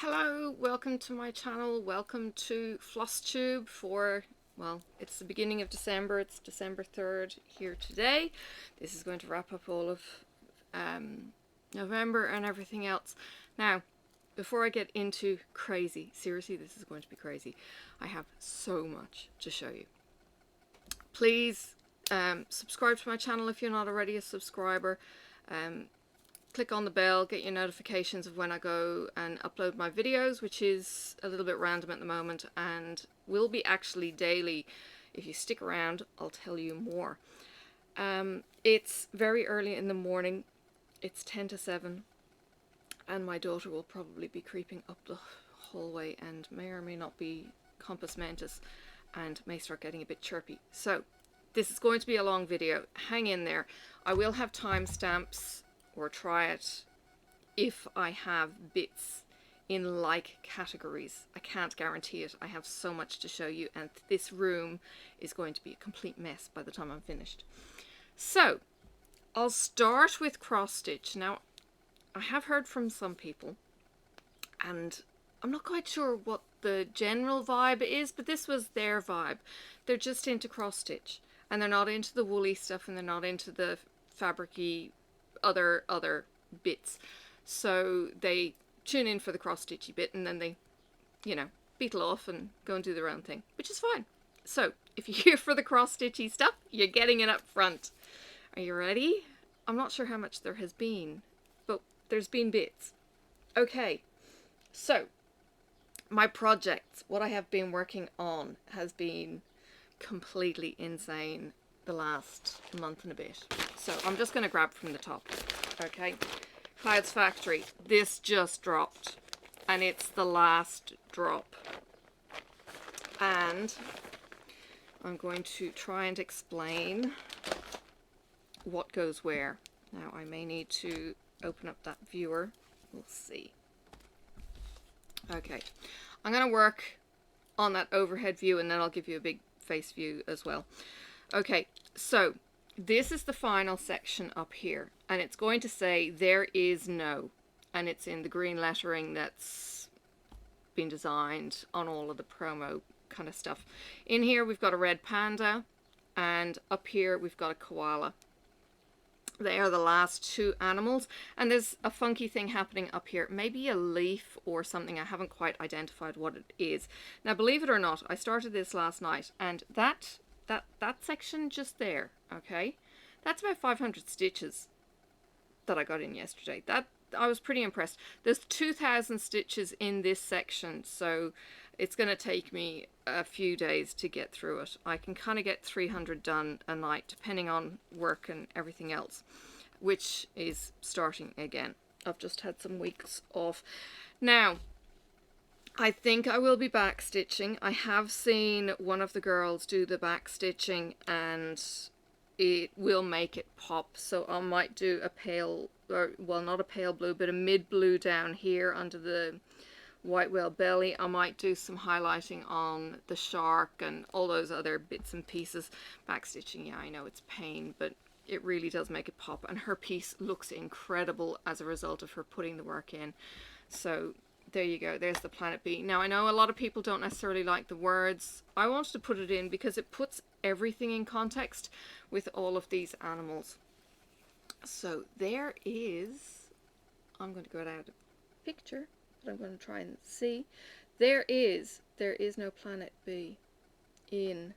Hello, welcome to my channel. Welcome to FlossTube for, well, it's the beginning of December. It's December 3rd here today. This is going to wrap up all of November and everything else. Now, before I get into crazy, seriously, this is going to be crazy. I have so much to show you. Please subscribe to my channel if you're not already a subscriber. Click on the bell, get your notifications of when I go and upload my videos, which is a little bit random at the moment and will be actually daily. If you stick around, I'll tell you more. It's very early in the morning. It's 10 to 7 and my daughter will probably be creeping up the hallway and may or may not be compos mentis and may start getting a bit chirpy. So this is going to be a long video. Hang in there. I will have timestamps or try it if I have bits in like categories. I can't guarantee it. I have so much to show you and this room is going to be a complete mess by the time I'm finished. So I'll start with cross stitch. Now I have heard from some people and I'm not quite sure what the general vibe is, but this was their vibe. They're just into cross stitch and they're not into the woolly stuff and they're not into the fabricy other bits, so they tune in for the cross stitchy bit and then they, you know, beetle off and go and do their own thing, which is fine. So if you're here for the cross stitchy stuff, you're getting it up front. Are you ready? I'm not sure how much there has been, but there's been bits. Okay, so my projects, what I have been working on has been completely insane the last month and a bit. So I'm just going to grab from the top. Okay, Clouds Factory, this just dropped and it's the last drop and I'm going to try and explain what goes where. Now I may need to open up that viewer, we'll see. Okay, I'm going to work on that overhead view and then I'll give you a big face view as well. Okay, so this is the final section up here and it's going to say there is no, and it's in the green lettering that's been designed on all of the promo kind of stuff. In here we've got a red panda and up here we've got a koala. They are the last two animals and there's a funky thing happening up here, maybe a leaf or something. I haven't quite identified what it is. Now believe it or not, I started this last night and that section just there, okay, that's about 500 stitches that I got in yesterday. That I was pretty impressed. There's 2,000 stitches in this section, so it's going to take me a few days to get through it. I can kind of get 300 done a night depending on work and everything else, which is starting again. I've just had some weeks off. Now I think I will be back stitching. I have seen one of the girls do the back stitching and it will make it pop. So I might do a pale, or well, not a pale blue, but a mid blue down here under the white whale belly. I might do some highlighting on the shark and all those other bits and pieces. Back stitching, yeah, I know it's pain, but it really does make it pop. And her piece looks incredible as a result of her putting the work in. So there you go, there's the Planet B. Now I know a lot of people don't necessarily like the words. I wanted to put it in because it puts everything in context with all of these animals. So there is, I'm going to go out of the picture, but I'm going to try and see. There is no Planet B in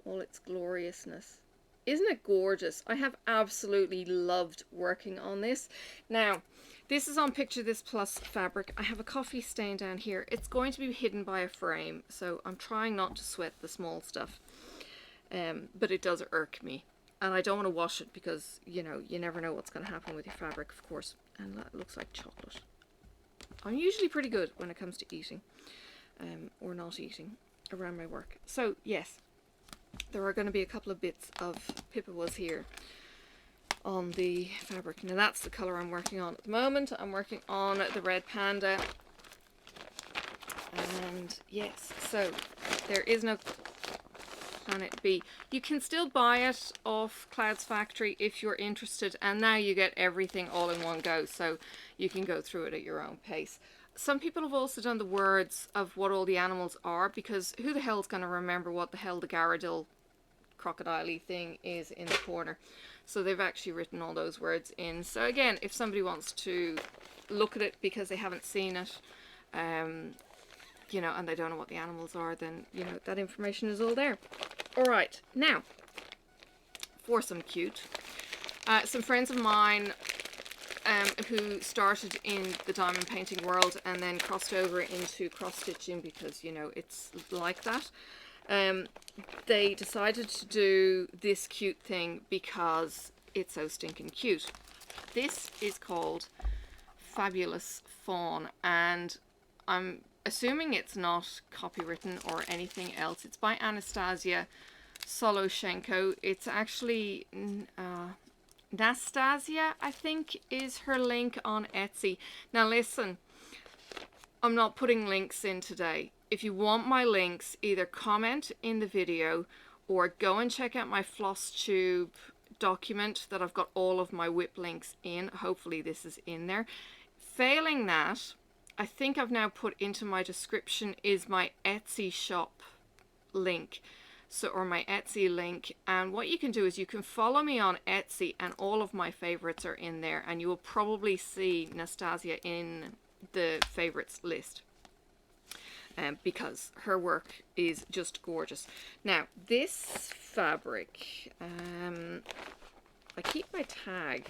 all its gloriousness. Isn't it gorgeous? I have absolutely loved working on this. Now, this is on Picture This Plus fabric. I have a coffee stain down here. It's going to be hidden by a frame, so I'm trying not to sweat the small stuff. But it does irk me. And I don't want to wash it because, you know, you never know what's going to happen with your fabric, of course. And that looks like chocolate. I'm usually pretty good when it comes to eating, or not eating around my work. So, yes, there are going to be a couple of bits of Pippa here on the fabric. Now that's the color I'm working on at the moment. I'm working on the red panda. And yes, so there is no Planet B. You can still buy it off Clouds Factory if you're interested, and now you get everything all in one go, so you can go through it at your own pace. Some people have also done the words of what all the animals are, because who the hell's going to remember what the hell the Garradil crocodile-y thing is in the corner? So they've actually written all those words in. So again, if somebody wants to look at it because they haven't seen it, you know, and they don't know what the animals are, then, you know, that information is all there. All right, now, for some cute. Some friends of mine who started in the diamond painting world and then crossed over into cross-stitching because, you know, it's like that. They decided to do this cute thing because it's so stinking cute. This is called Fabulous Fawn, and I'm assuming it's not copywritten or anything else. It's by Anastasia Soloshenko. It's actually Nastasia, I think, is her link on Etsy. Now listen, I'm not putting links in today. If you want my links, either comment in the video or go and check out my FlossTube document that I've got all of my whip links in. Hopefully this is in there. Failing that, I think I've now put into my description is my Etsy shop link. So, or my Etsy link, and what you can do is you can follow me on Etsy and all of my favorites are in there, and you will probably see Nastasia in the favorites list because her work is just gorgeous. Now this fabric, I keep my tag,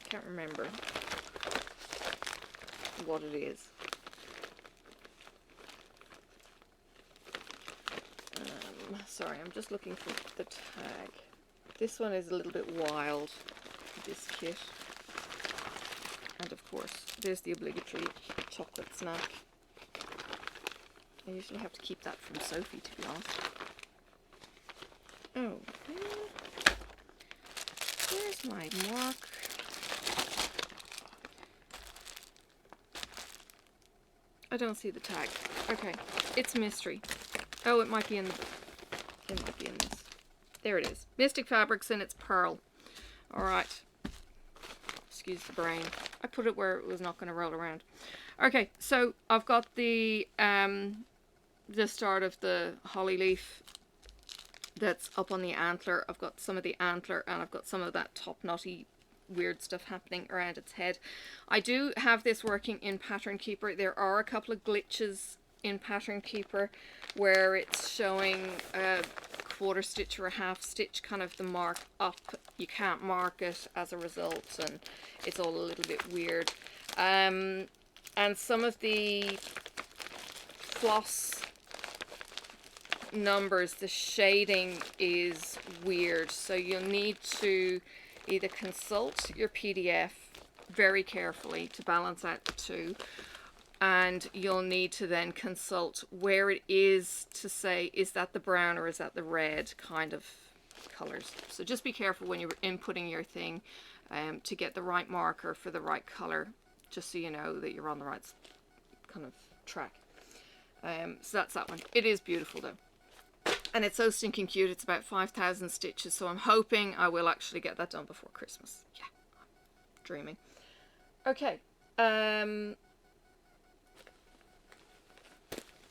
can't remember what it is. Sorry, I'm just looking for the tag. This one is a little bit wild, this kit. And of course, there's the obligatory chocolate snack. I usually have to keep that from Sophie, to be honest. Oh, where's my mark? I don't see the tag. Okay, it's mystery. Oh, it might be in the... It might be in this. There it is. Mystic Fabrics, and it's pearl. Alright. Excuse the brain. I put it where it was not going to roll around. Okay, so I've got the start of the holly leaf that's up on the antler. I've got some of the antler, and I've got some of that top knotty weird stuff happening around its head. I do have this working in Pattern Keeper. There are a couple of glitches in Pattern Keeper where it's showing a quarter stitch or a half stitch, kind of the mark up. You can't mark it as a result, and it's all a little bit weird. And some of the floss numbers, the shading is weird, so you'll need to either consult your PDF very carefully to balance out the two, and you'll need to then consult where it is to say, is that the brown or is that the red kind of colors. So just be careful when you're inputting your thing to get the right marker for the right color, just so you know that you're on the right kind of track. So that's that one. It is beautiful though. And it's so stinking cute. It's about 5,000 stitches, so I'm hoping I will actually get that done before Christmas. Yeah, I'm dreaming. Okay.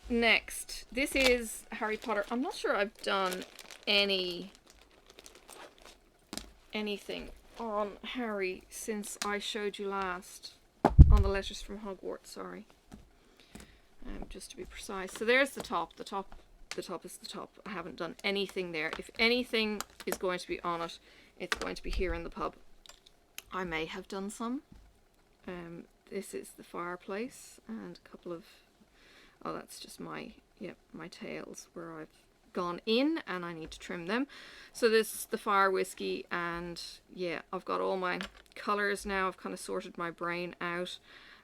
Next, this is Harry Potter. I'm not sure I've done anything on Harry since I showed you last on the Letters from Hogwarts. Sorry, just to be precise. So there's the top. The top is the top. I haven't done anything there. If anything is going to be on it, it's going to be here in the pub. I may have done some. This is the fireplace and a couple of... Oh, that's just my tails where I've gone in and I need to trim them. So this is the fire whiskey, and yeah, I've got all my colours now. I've kind of sorted my brain out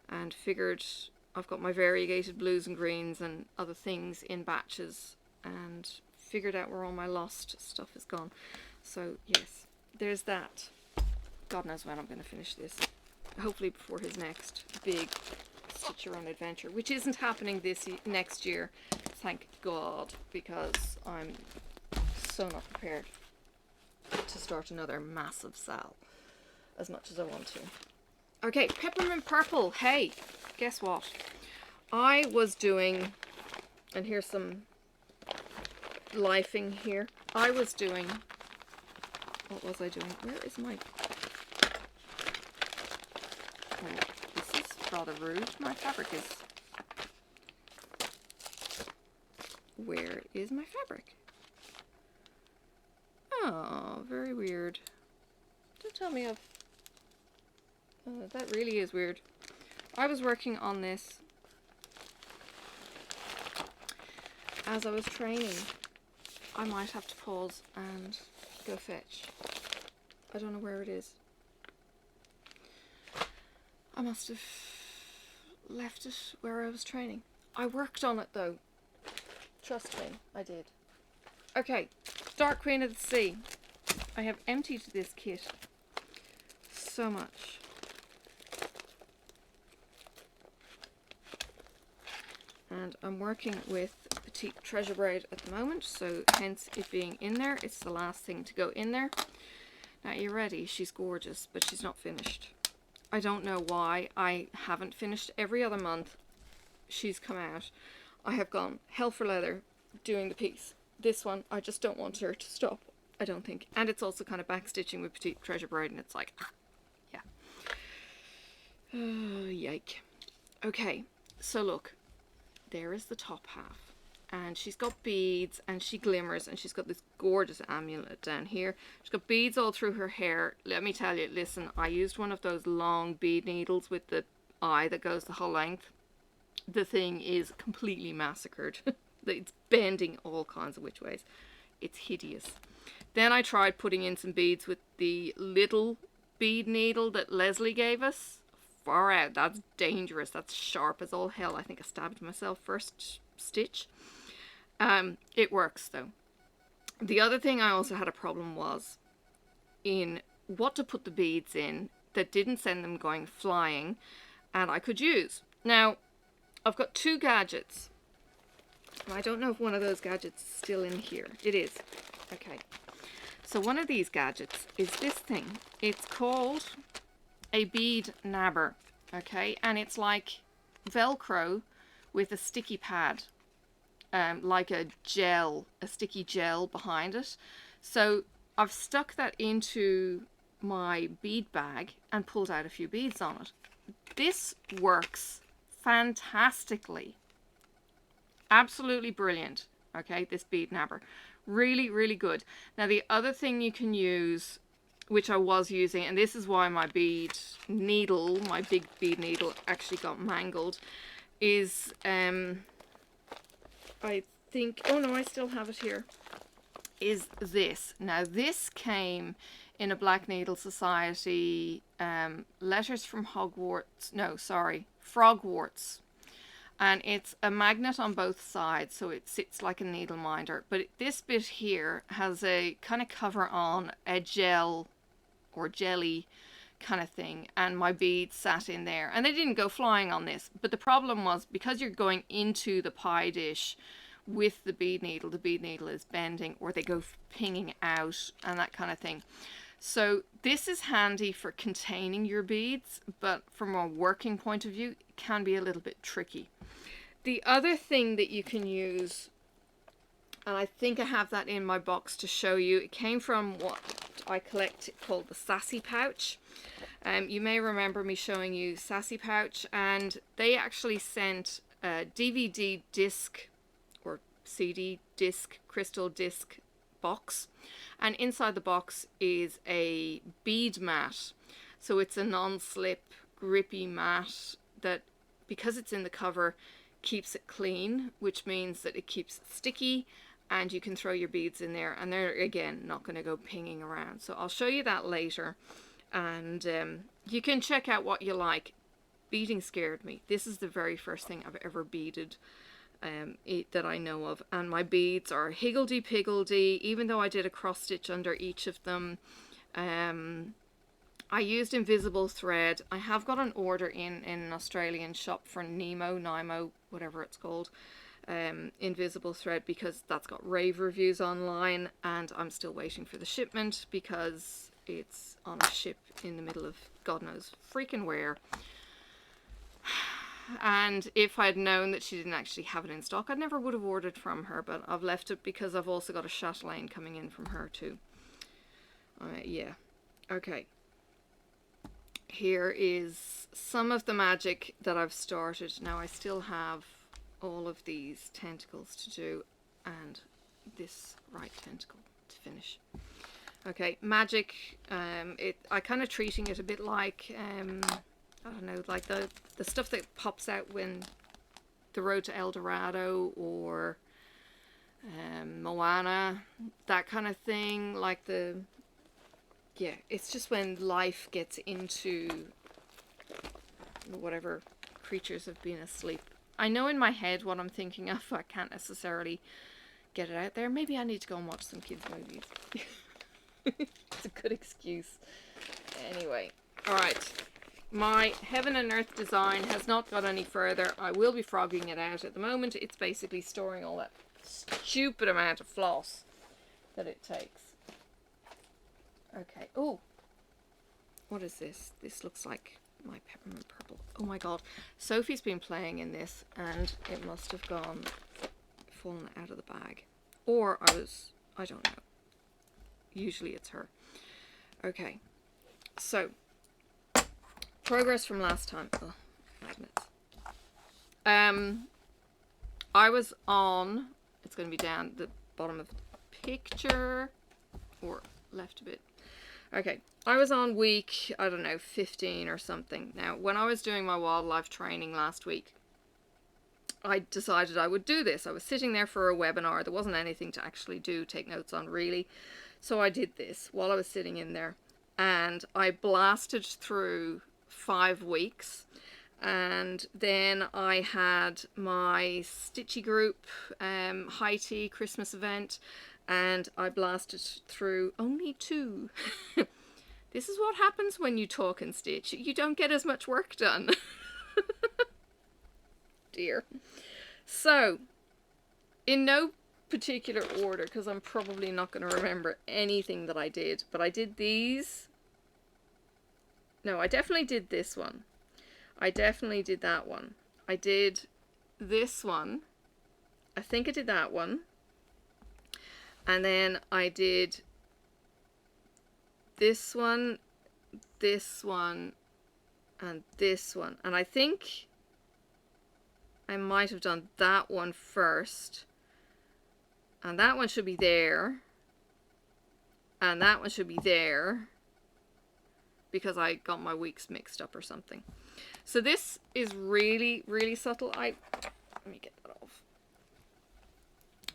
and figured I've got my variegated blues and greens and other things in batches, and figured out where all my lost stuff is gone. So yes, there's that. God knows when I'm going to finish this. Hopefully before his next big Stitch Your Own Adventure, which isn't happening next year, thank God, because I'm so not prepared to start another massive sale as much as I want to. Okay, Peppermint Purple. Hey, guess what? I was doing, and here's some lifing here. I was doing, what was I doing? Where is my, oh, this is rather rude. My fabric is, where is my fabric? Oh, very weird. Don't tell me I've, that really is weird. I was working on this as I was training. I might have to pause and go fetch. I don't know where it is. I must have left it where I was training. I worked on it though. Trust me, I did. Okay, Dark Queen of the Sea. I have emptied this kit so much. And I'm working with Petite Treasure Braid at the moment, so hence it being in there. It's the last thing to go in there. Now, you ready? She's gorgeous, but she's not finished. I don't know why I haven't finished. Every other month she's come out. I have gone hell for leather doing the piece. This one, I just don't want her to stop, I don't think. And it's also kind of backstitching with Petite Treasure Braid, and it's like, yeah. Yike. Okay, so look. There is the top half, and she's got beads and she glimmers, and she's got this gorgeous amulet down here. She's got beads all through her hair. Let me tell you, listen, I used one of those long bead needles with the eye that goes the whole length. The thing is completely massacred. It's bending all kinds of which ways. It's hideous. Then I tried putting in some beads with the little bead needle that Leslie gave us. Far out. That's dangerous. That's sharp as all hell. I think I stabbed myself first stitch. It works though. The other thing I also had a problem was in what to put the beads in that didn't send them going flying, and I could use. Now, I've got two gadgets. I don't know if one of those gadgets is still in here. It is. Okay. So one of these gadgets is this thing. It's called a bead nabber, okay, and it's like Velcro with a sticky pad, like a sticky gel behind it. So I've stuck that into my bead bag and pulled out a few beads on it. This works fantastically. Absolutely brilliant. Okay, this bead nabber. Really, really good. Now the other thing you can use, which I was using, and this is why my bead needle, my big bead needle actually got mangled, is, I think, oh no, I still have it here, is this. Now this came in a Black Needle Society, Letters from Hogwarts, no, sorry, Frogwarts. And it's a magnet on both sides, so it sits like a needle minder. But this bit here has a kind of cover on a gel or jelly kind of thing, and my beads sat in there, and they didn't go flying on this. But the problem was, because you're going into the pie dish with the bead needle is bending, or they go pinging out and that kind of thing. So this is handy for containing your beads, but from a working point of view, it can be a little bit tricky. The other thing that you can use, and I think I have that in my box to show you, it came from what I collect called the Sassy Pouch. You may remember me showing you Sassy Pouch, and they actually sent a DVD disc or CD disc, crystal disc box, and inside the box is a bead mat. So it's a non-slip grippy mat that, because it's in the cover, keeps it clean, which means that it keeps it sticky, and you can throw your beads in there and they're again not going to go pinging around. So I'll show you that later, and you can check out what you like. Beading scared me. This is the very first thing I've ever beaded that I know of, and my beads are higgledy-piggledy, even though I did a cross stitch under each of them. I used invisible thread. I have got an order in an Australian shop for Nemo, whatever it's called, invisible thread, because that's got rave reviews online, and I'm still waiting for the shipment because it's on a ship in the middle of God knows freaking where. And if I'd known that she didn't actually have it in stock, I never would have ordered from her, but I've left it because I've also got a chatelaine coming in from her too. Yeah. Okay. Here is some of the magic that I've started. Now I still have all of these tentacles to do and this right tentacle to finish. Okay, magic, I kind of treating it a bit like, I don't know, like the stuff that pops out when the Road to El Dorado or Moana, that kind of thing, like yeah, it's just when life gets into whatever creatures have been asleep. I know in my head what I'm thinking of, I can't necessarily get it out there. Maybe I need to go and watch some kids' movies. It's a good excuse. Anyway, alright. My Heaven and Earth design has not got any further. I will be frogging it out. At the moment, it's basically storing all that stupid amount of floss that it takes. Okay. Oh, what is this? This looks like my peppermint purple. Oh my god. Sophie's been playing in this and it must have fallen out of the bag. Or I don't know. Usually it's her. Okay. So, progress from last time. Oh, magnets. I was on, it's going to be down the bottom of the picture, or left a bit. Okay, I was on week, I don't know, 15 or something. Now, when I was doing my wildlife training last week, I decided I would do this. I was sitting there for a webinar. There wasn't anything to actually take notes on really. So I did this while I was sitting in there. And I blasted through 5 weeks. And then I had my Stitchy Group high tea Christmas event. And I blasted through only 2. This is what happens when you talk and stitch. You don't get as much work done. Dear. So, in no particular order, because I'm probably not going to remember anything that I did, but I did these. No, I definitely did this one. I definitely did that one. I did this one. I think I did that one. And then I did this one, and this one. And I think I might have done that one first. And that one should be there. And that one should be there. Because I got my weeks mixed up or something. So this is really, really subtle. Let me get that off.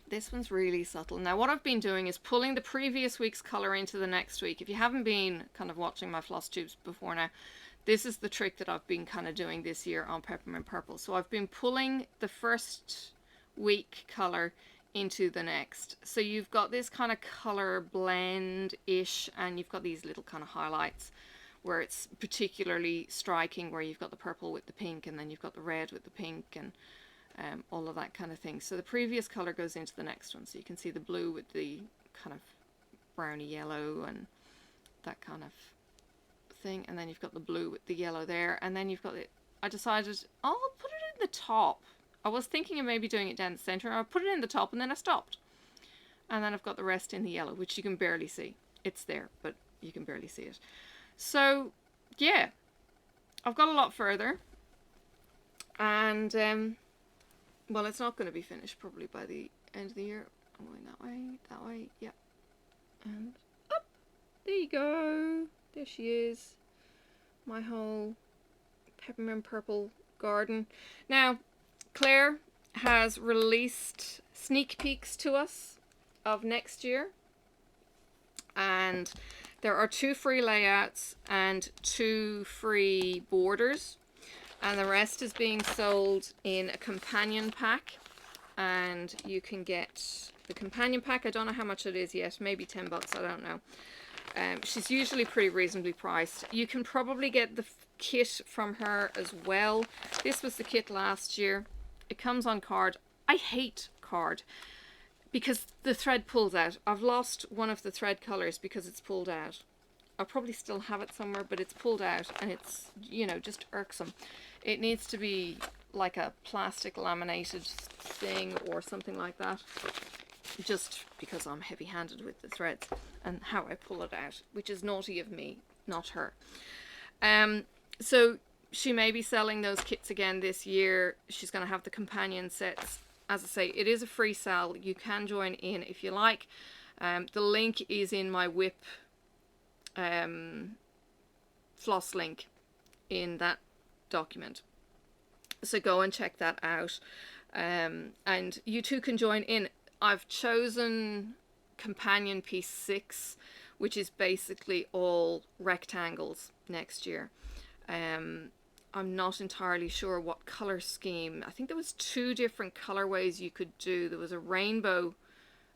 This one's really subtle. Now what I've been doing is pulling the previous week's colour into the next week. If you haven't been kind of watching my floss tubes before now, this is the trick that I've been kind of doing this year on Peppermint Purple. So I've been pulling the first week colour into the next. So you've got this kind of colour blend-ish, and you've got these little kind of highlights where it's particularly striking, where you've got the purple with the pink, and then you've got the red with the pink, and all of that kind of thing. So the previous colour goes into the next one. So you can see the blue with the kind of browny yellow and that kind of thing. And then you've got the blue with the yellow there. And then you've got it. I decided, I'll put it in the top. I was thinking of maybe doing it down the centre. I put it in the top and then I stopped. And then I've got the rest in the yellow, which you can barely see. It's there, but you can barely see it. So, yeah. I've got a lot further. And, well, it's not going to be finished probably by the end of the year. I'm going that way, yeah. And up! There you go. There she is. My whole peppermint purple garden. Now, Claire has released sneak peeks to us of next year. And there are 2 free layouts and 2 free borders. And the rest is being sold in a companion pack. And you can get the companion pack. I don't know how much it is yet. Maybe 10 bucks. I don't know. She's usually pretty reasonably priced. You can probably get the kit from her as well. This was the kit last year. It comes on card. I hate card because the thread pulls out. I've lost one of the thread colors because it's pulled out. I'll probably still have it somewhere, but it's pulled out and it's, you know, just irksome. It needs to be like a plastic laminated thing or something like that, just because I'm heavy-handed with the threads and how I pull it out, which is naughty of me, not her. So she may be selling those kits again this year. She's going to have the companion sets. As I say, it is a free sale. You can join in if you like. The link is in my whip floss link in that document. So go and check that out. And you too can join in. I've chosen companion piece 6, which is basically all rectangles next year. I'm not entirely sure what color scheme. I think there was 2 different colorways you could do. There was a rainbow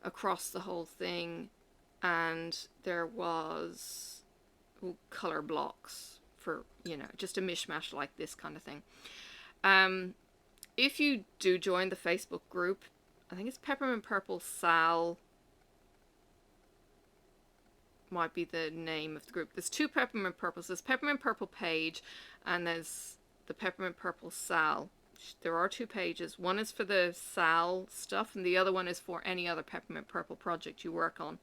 across the whole thing, and there was color blocks for, you know, just a mishmash like this kind of thing. If you do join the Facebook group, I think it's Peppermint Purple Sal might be the name of the group. There's 2 Peppermint Purples. There's Peppermint Purple page and there's the Peppermint Purple Sal. There are 2 pages. One is for the Sal stuff and the other one is for any other Peppermint Purple project you work on.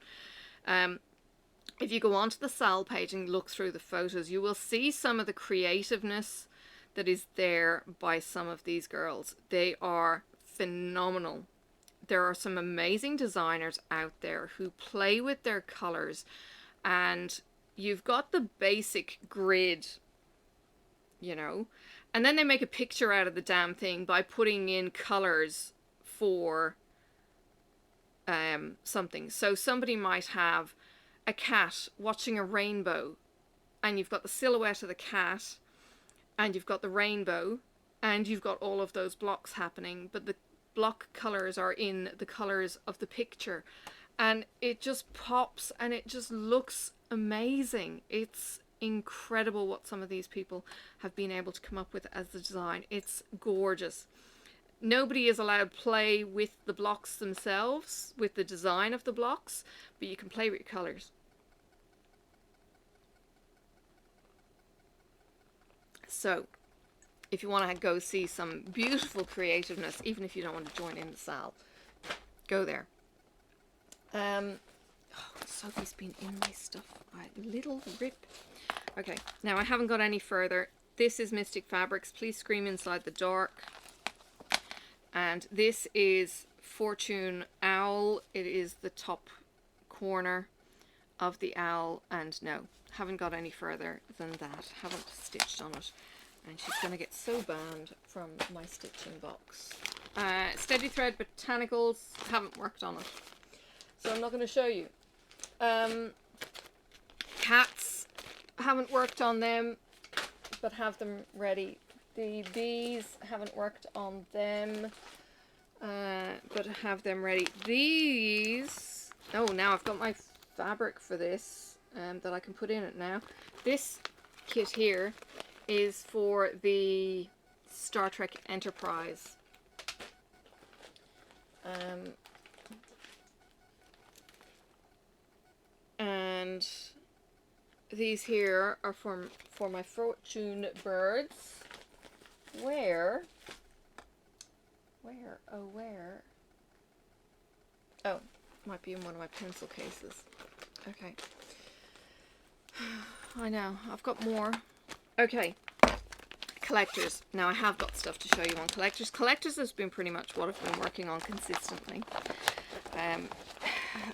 If you go onto the Sal page and look through the photos, you will see some of the creativeness that is there by some of these girls. They are phenomenal. There are some amazing designers out there who play with their colors, and you've got the basic grid, you know, and then they make a picture out of the damn thing by putting in colors for something. So somebody might have a cat watching a rainbow, and you've got the silhouette of the cat, and you've got the rainbow, and you've got all of those blocks happening, but the block colors are in the colors of the picture, and it just pops and it just looks amazing. It's incredible what some of these people have been able to come up with as the design. It's gorgeous. Nobody is allowed to play with the blocks themselves, with the design of the blocks, but you can play with your colors. So if you want to go see some beautiful creativeness, even if you don't want to join in the Sal, go there. Sophie's been in my stuff. Little rip. Okay, now I haven't got any further. This is Mystic Fabrics, Please Scream Inside the Dark. And this is Fortune Owl. It is the top corner of the owl. And no, haven't got any further than that. Haven't stitched on it. And she's going to get so banned from my stitching box. Steady Thread Botanicals, haven't worked on it, so I'm not going to show you. Cats, haven't worked on them, but have them ready. The bees, haven't worked on them, but have them ready. These, oh, now I've got my fabric for this that I can put in it now. This kit here is for the Star Trek Enterprise. And these here are for my fortune birds. Where? Oh, might be in one of my pencil cases. Okay. I know, I've got more. Okay, collectors. Now I have got stuff to show you on collectors. Collectors has been pretty much what I've been working on consistently.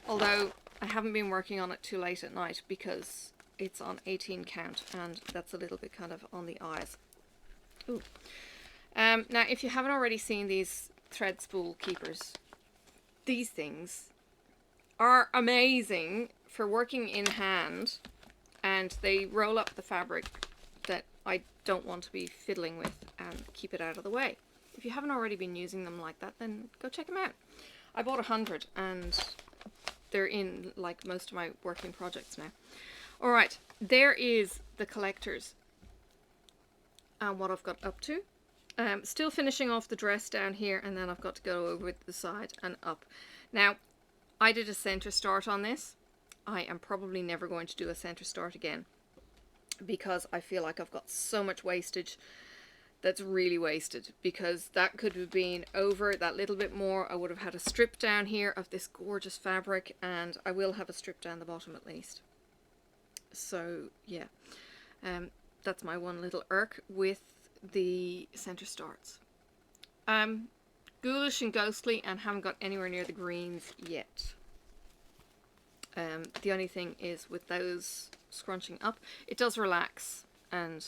Although I haven't been working on it too late at night because it's on 18 count and that's a little bit kind of on the eyes. Ooh. Now if you haven't already seen these thread spool keepers, these things are amazing for working in hand, and they roll up the fabric that I don't want to be fiddling with and keep it out of the way. If you haven't already been using them like that, then go check them out. I bought 100 and they're in like most of my working projects now. Alright, there is the collectors and what I've got up to. Still finishing off the dress down here, and then I've got to go over the side and up. Now, I did a center start on this. I am probably never going to do a center start again, because I feel like I've got so much wastage that's really wasted, because that could have been over that little bit more. I would have had a strip down here of this gorgeous fabric, and I will have a strip down the bottom at least. So yeah, that's my one little irk with the center starts. Ghoulish and ghostly, and haven't got anywhere near the greens yet. The only thing is with those scrunching up, it does relax and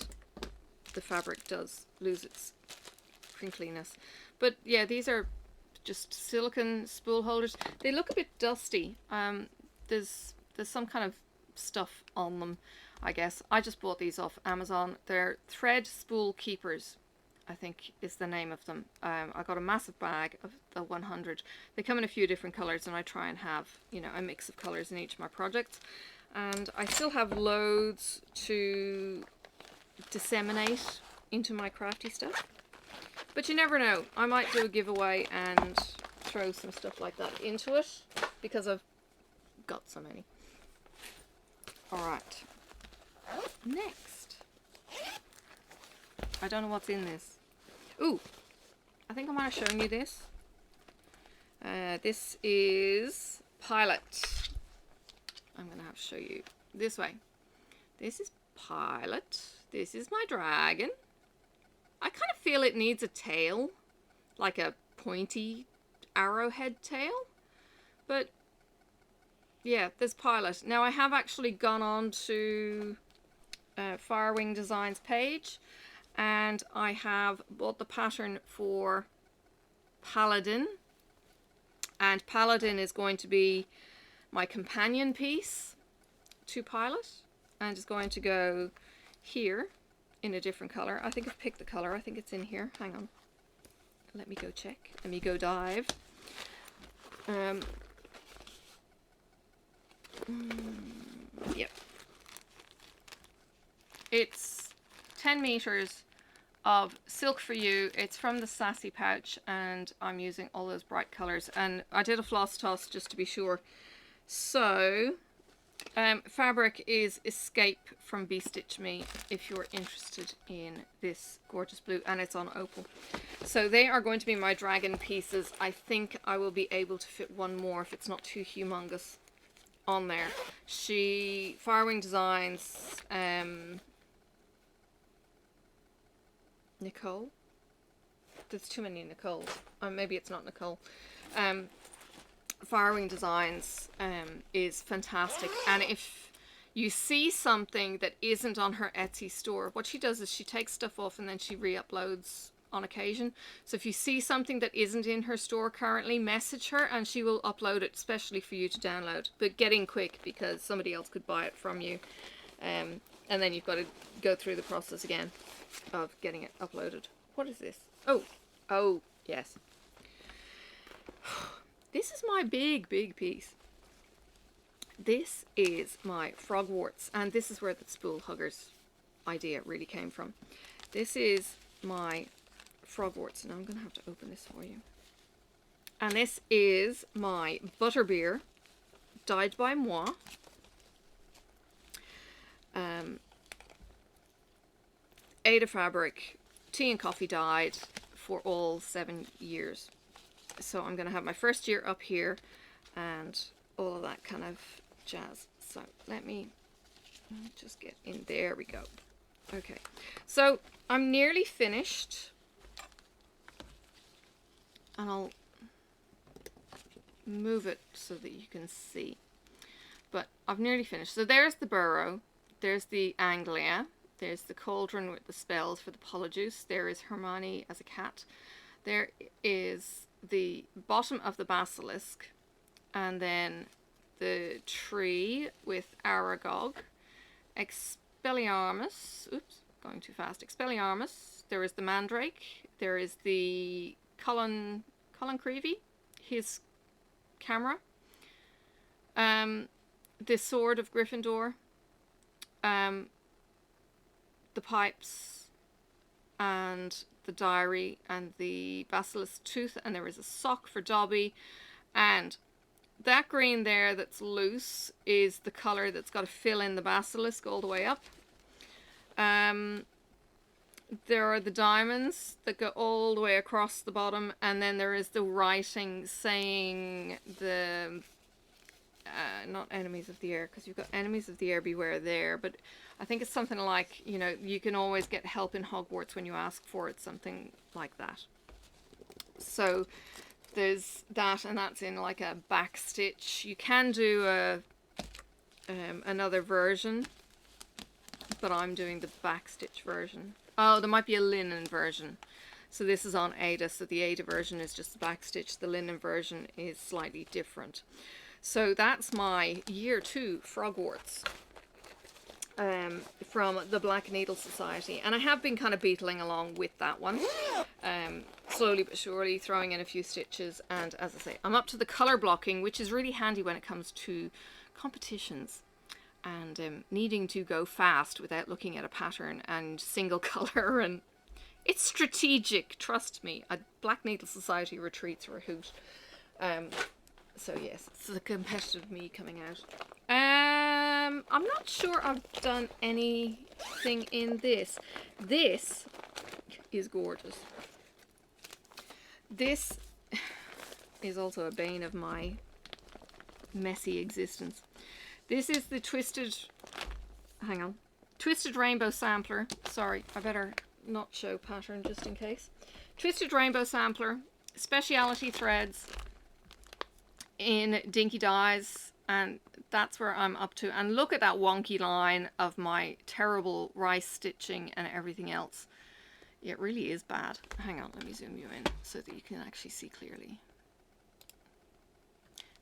the fabric does lose its crinkliness. But yeah, these are just silicone spool holders. They look a bit dusty. There's some kind of stuff on them, I guess. I just bought these off Amazon. They're thread spool keepers, I think is the name of them. I got a massive bag of the 100. They come in a few different colors, and I try and have, you know, a mix of colors in each of my projects. And I still have loads to disseminate into my crafty stuff, but you never know, I might do a giveaway and throw some stuff like that into it, because I've got so many. Alright, next, I don't know what's in this. Ooh, I think I might have shown you this. This is Pilot. I'm gonna have to show you this way. This is Pilot. This is my dragon. I kind of feel it needs a tail, like a pointy arrowhead tail. But yeah, there's Pilot. Now I have actually gone on to Firewing Designs page, and I have bought the pattern for Paladin. And Paladin is going to be my companion piece to Pilot, and it's going to go here in a different color. I think I've picked the color. I think it's in here. Hang on. Let me go check. Let me go dive. Yep. It's 10 meters of Silk for You. It's from the Sassy pouch, and I'm using all those bright colors. And I did a floss toss just to be sure. So fabric is Escape from Be Stitch Me, if you're interested in this gorgeous blue, and it's on opal. So they are going to be my dragon pieces. I think I will be able to fit one more if it's not too humongous on there. Firewing Designs, Nicole? There's too many Nicoles. Maybe it's not Nicole. Firewing Designs is fantastic, and if you see something that isn't on her Etsy store, what she does is she takes stuff off and then she re-uploads on occasion. So if you see something that isn't in her store currently, message her and she will upload it especially for you to download. But get in quick, because somebody else could buy it from you, and then you've got to go through the process again of getting it uploaded. What is this? Oh yes. This is my big piece. This is my frogworts, and this is where the spool huggers idea really came from. This is my frogworts. Now I'm going to have to open this for you. And this is my butterbeer, dyed by moi. Ada fabric, tea and coffee dyed for all 7 years. So I'm going to have my first year up here and all of that kind of jazz. So let me just get in. There we go. Okay, so I'm nearly finished, and I'll move it so that you can see. But I've nearly finished. So there's the burrow, there's the anglia, there's the cauldron with the spells for the polyjuice, there is Hermione as a cat, there is the bottom of the basilisk, and then the tree with Aragog, Expelliarmus, oops, going too fast, Expelliarmus, there is the mandrake, there is the Colin Creevy, his camera, the sword of Gryffindor, the pipes, and the diary, and the basilisk tooth, and there is a sock for Dobby, and that green there that's loose is the colour that's got to fill in the basilisk all the way up. there are the diamonds that go all the way across the bottom, and then there is the writing saying the not enemies of the air, because you've got enemies of the air beware there, but I think it's something like, you know, you can always get help in Hogwarts when you ask for it, something like that. So there's that, and that's in like a back stitch. You can do a another version, but I'm doing the back stitch version. Oh, there might be a linen version. So this is on Ada, so the Ada version is just the back stitch. The linen version is slightly different. So that's my year 2 Frogwarts from the Black Needle Society. And I have been kind of beetling along with that one, slowly but surely, throwing in a few stitches. And as I say, I'm up to the colour blocking, which is really handy when it comes to competitions and needing to go fast without looking at a pattern and single colour. And it's strategic, trust me. Black Needle Society retreats are a hoot. So yes, it's the competitive me coming out. I'm not sure I've done anything in this. This is gorgeous. This is also a bane of my messy existence. This is the Twisted Rainbow Sampler. Sorry, I better not show pattern just in case. Twisted Rainbow Sampler, speciality threads in Dinky Dyes, and that's where I'm up to. And look at that wonky line of my terrible rice stitching and everything else. It really is bad. Hang on, let me zoom you in so that you can actually see clearly.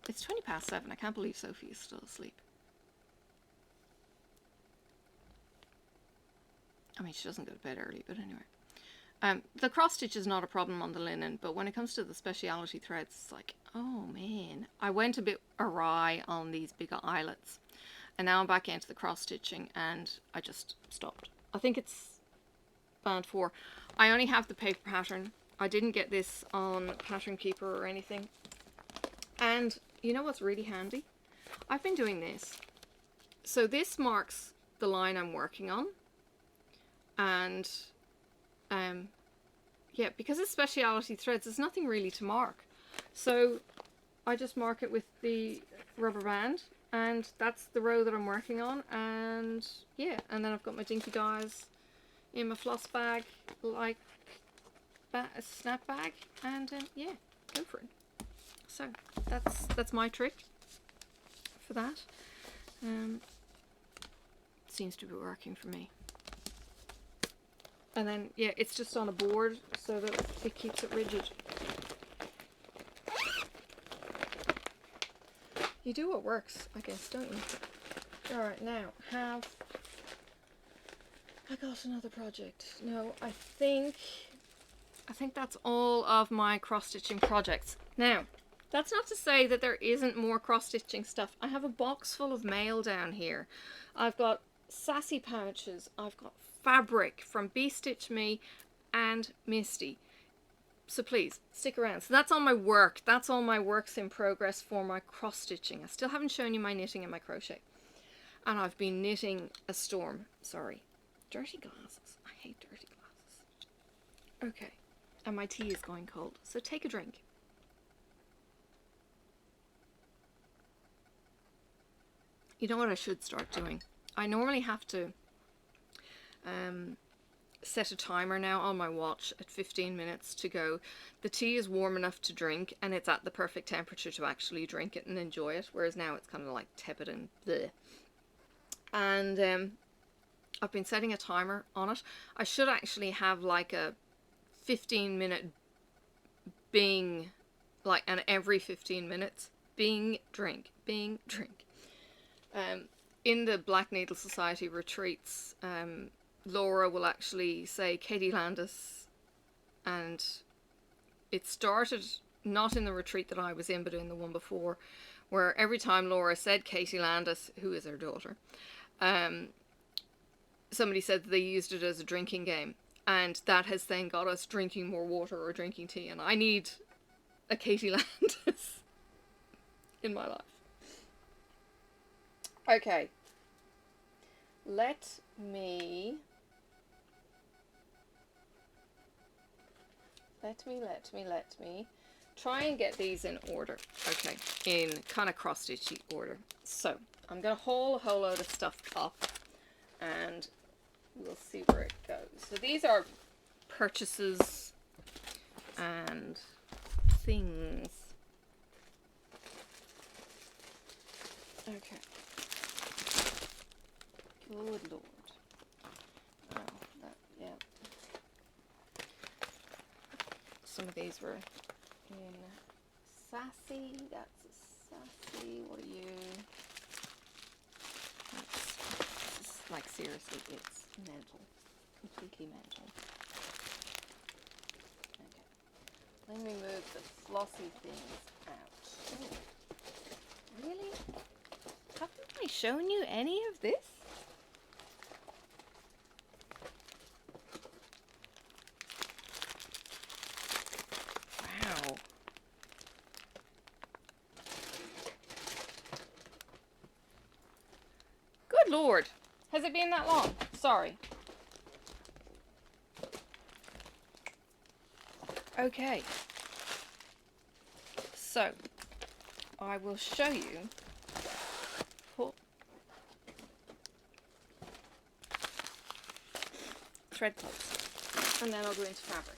It's 7:20. I can't believe Sophie is still asleep. I mean, she doesn't go to bed early, but anyway. The cross stitch is not a problem on the linen, but when it comes to the speciality threads, it's like, oh man. I went a bit awry on these bigger eyelets, and now I'm back into the cross stitching, and I just stopped. I think it's band 4. I only have the paper pattern. I didn't get this on Pattern Keeper or anything. And you know what's really handy? I've been doing this. So this marks the line I'm working on, and yeah, because it's speciality threads, there's nothing really to mark. So I just mark it with the rubber band, and that's the row that I'm working on. And yeah, and then I've got my Dinky Dyes in my floss bag, like a snap bag, and yeah, go for it. So that's my trick for that. Seems to be working for me. And then, yeah, it's just on a board so that it keeps it rigid. You do what works, I guess, don't you? Alright, now, have I got another project? No, I think that's all of my cross-stitching projects. Now, that's not to say that there isn't more cross-stitching stuff. I have a box full of mail down here. I've got sassy pouches. I've got fabric from Bee Stitch Me and Misty. So please, stick around. So that's all my work. That's all my works in progress for my cross-stitching. I still haven't shown you my knitting and my crochet. And I've been knitting a storm. Sorry. Dirty glasses. I hate dirty glasses. Okay. And my tea is going cold. So take a drink. You know what I should start doing? I normally have to set a timer now on my watch at 15 minutes to go. The tea is warm enough to drink, and it's at the perfect temperature to actually drink it and enjoy it, whereas now it's kind of like tepid and bleh. And I've been setting a timer on it. I should actually have like a 15-minute bing, like, and every 15 minutes, bing, drink, bing, drink. In the Black Needle Society retreats, Laura will actually say Katie Landis, and it started not in the retreat that I was in, but in the one before, where every time Laura said Katie Landis, who is her daughter, somebody said that they used it as a drinking game, and that has then got us drinking more water or drinking tea, and I need a Katie Landis in my life. Okay, let me let me try and get these in order. Okay, in kind of cross-stitchy order. So I'm going to haul a whole load of stuff up and we'll see where it goes. So these are purchases and things. Okay. Good Lord. Oh, that, yeah. Some of these were in sassy. That's a sassy. What are you? It's like, seriously, it's mental. Completely mental. Okay. Let me move the flossy things out. Ooh. Really? Haven't I shown you any of this? Wow. Good Lord. Has it been that long? Sorry. Okay. So, I will show you. Thread clubs. And then I'll go into fabric.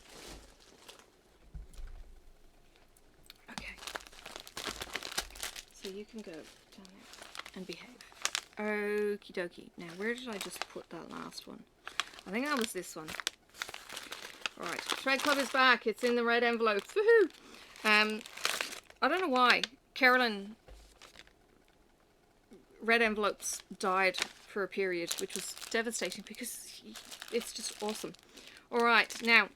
Okay. So you can go down there and behave. Okie dokie. Now, where did I just put that last one? I think that was this one. Alright, thread club is back. It's in the red envelope. Woohoo! I don't know why. Carolyn, red envelopes died for a period, which was devastating because it's just awesome. Alright, now,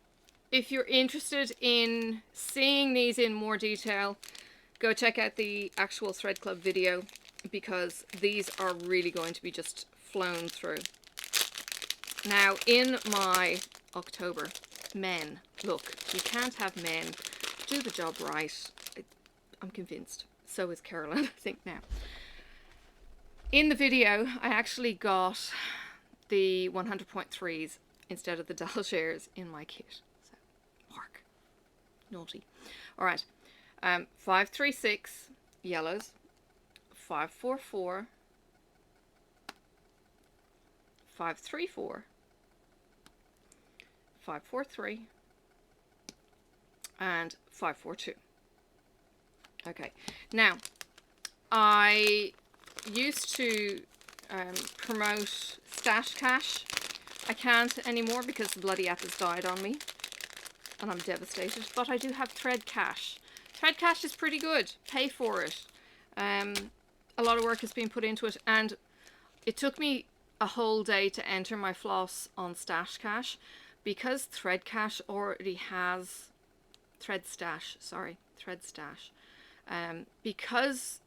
if you're interested in seeing these in more detail, go check out the actual thread club video because these are really going to be just flown through. Now, in my October, men, look, you can't have men do the job right. I'm convinced. So is Carolyn, I think now. In the video, I actually got the 100.3s instead of the dial shares in my kit. So, mark. Naughty. Alright. 536 yellows. 544. 534. 543. And 542. Okay. Now, I used to promote Stash Cash. I can't anymore because the bloody app has died on me and I'm devastated, but I do have Thread Cash. Thread Cash is pretty good. Pay for it. A lot of work has been put into it and it took me a whole day to enter my floss on Stash Cash because Thread Cash already has Thread Stash. Because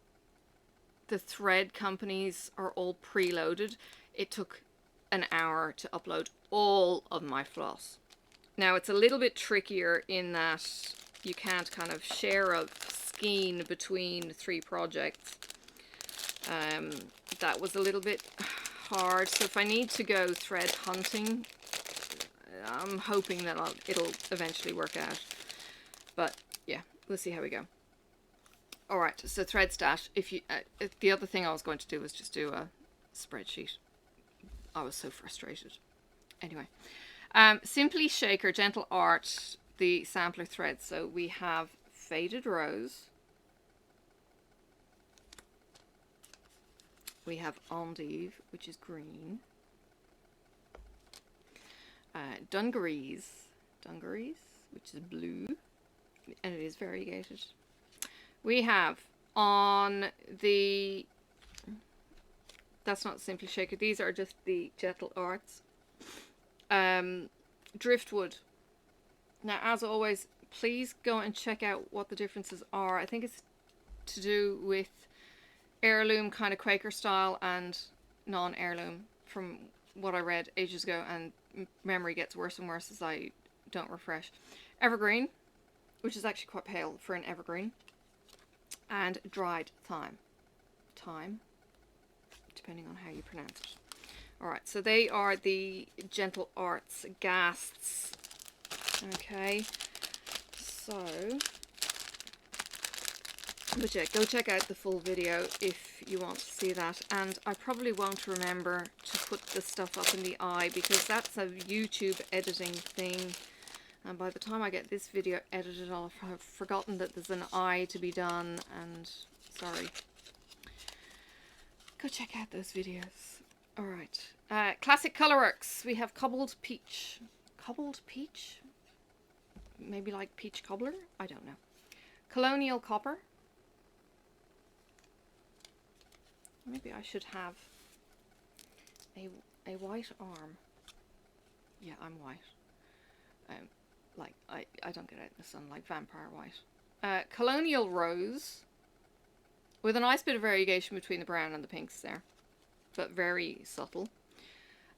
the thread companies are all preloaded, it took an hour to upload all of my floss. Now it's a little bit trickier in that you can't kind of share a skein between 3 projects. That was a little bit hard, so if I need to go thread hunting, I'm hoping that it'll eventually work out. But yeah, we'll see how we go. Alright, so Thread Stash. If you, the other thing I was going to do was just do a spreadsheet. I was so frustrated. Anyway, Simply Shaker Gentle Art, the sampler threads. So we have Faded Rose. We have Endive, which is green. Dungarees, which is blue, and it is variegated. We have on the, that's not Simply Shaker, these are just the Gentle Arts. Driftwood. Now, as always, please go and check out what the differences are. I think it's to do with heirloom kind of Quaker style and non-heirloom from what I read ages ago, and memory gets worse and worse as I don't refresh. Evergreen, which is actually quite pale for an evergreen. And dried thyme, depending on how you pronounce it. Alright, so they are the Gentle Arts Ghasts. Okay. So, but yeah, go check out the full video if you want to see that. And I probably won't remember to put the stuff up in the eye because that's a YouTube editing thing. And by the time I get this video edited, I'll have forgotten that there's an eye to be done. And sorry. Go check out those videos. Alright. Classic Colorworks. We have Cobbled Peach. Cobbled Peach? Maybe like Peach Cobbler? I don't know. Colonial Copper. Maybe I should have a white arm. Yeah, I'm white. Like, I don't get out in the sun, like vampire white. Colonial Rose. With a nice bit of variegation between the brown and the pinks there. But very subtle.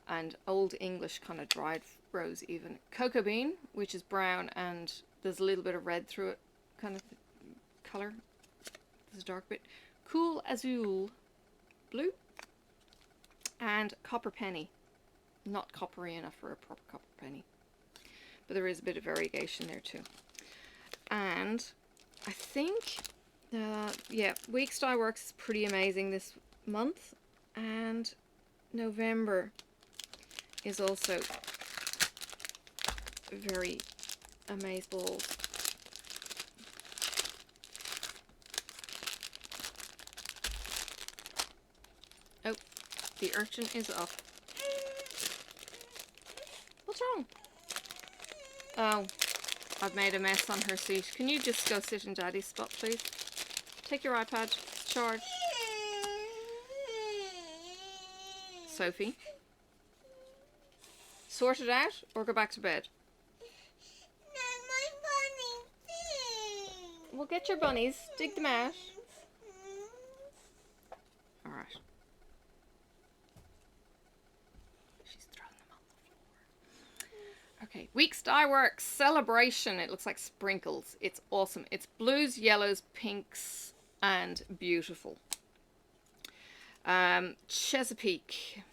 And Old English kind of dried rose even. Cocoa Bean, which is brown and there's a little bit of red through it. Kind of colour. There's a dark bit. Cool Azul Blue. And Copper Penny. Not coppery enough for a proper copper penny. But there is a bit of variegation there too. And I think, yeah, Weeks Dye Works is pretty amazing this month. And November is also very amazeballs. Oh, the urchin is up. What's wrong? Oh, I've made a mess on her seat. Can you just go sit in Daddy's spot, please? Take your iPad. Charge. Sophie. Sort it out or go back to bed? Not my bunny thing. Well, get your bunnies. Dig them out. Alright. She's throwing them on the floor. Okay, Weeks Dye Works Celebration. It looks like sprinkles. It's awesome. It's blues, yellows, pinks, and beautiful. Chesapeake,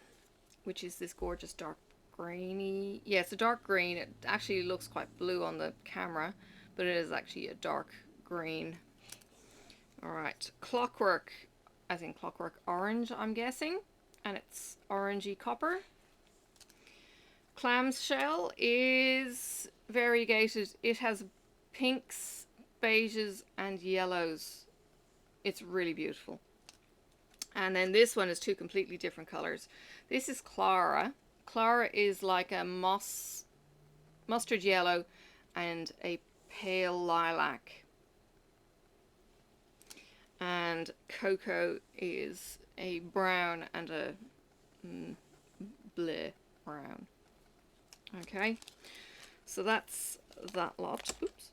which is this gorgeous dark greeny. Yeah, it's a dark green. It actually looks quite blue on the camera, but it is actually a dark green. Alright, Clockwork, as in Clockwork Orange, I'm guessing, and it's orangey copper. Clamshell is variegated. It has pinks, beiges, and yellows. It's really beautiful. And then this one is two completely different colors. This is Clara. Clara is like a mustard yellow and a pale lilac. And Cocoa is a brown and a bleu brown. Okay, so that's that lot. Oops.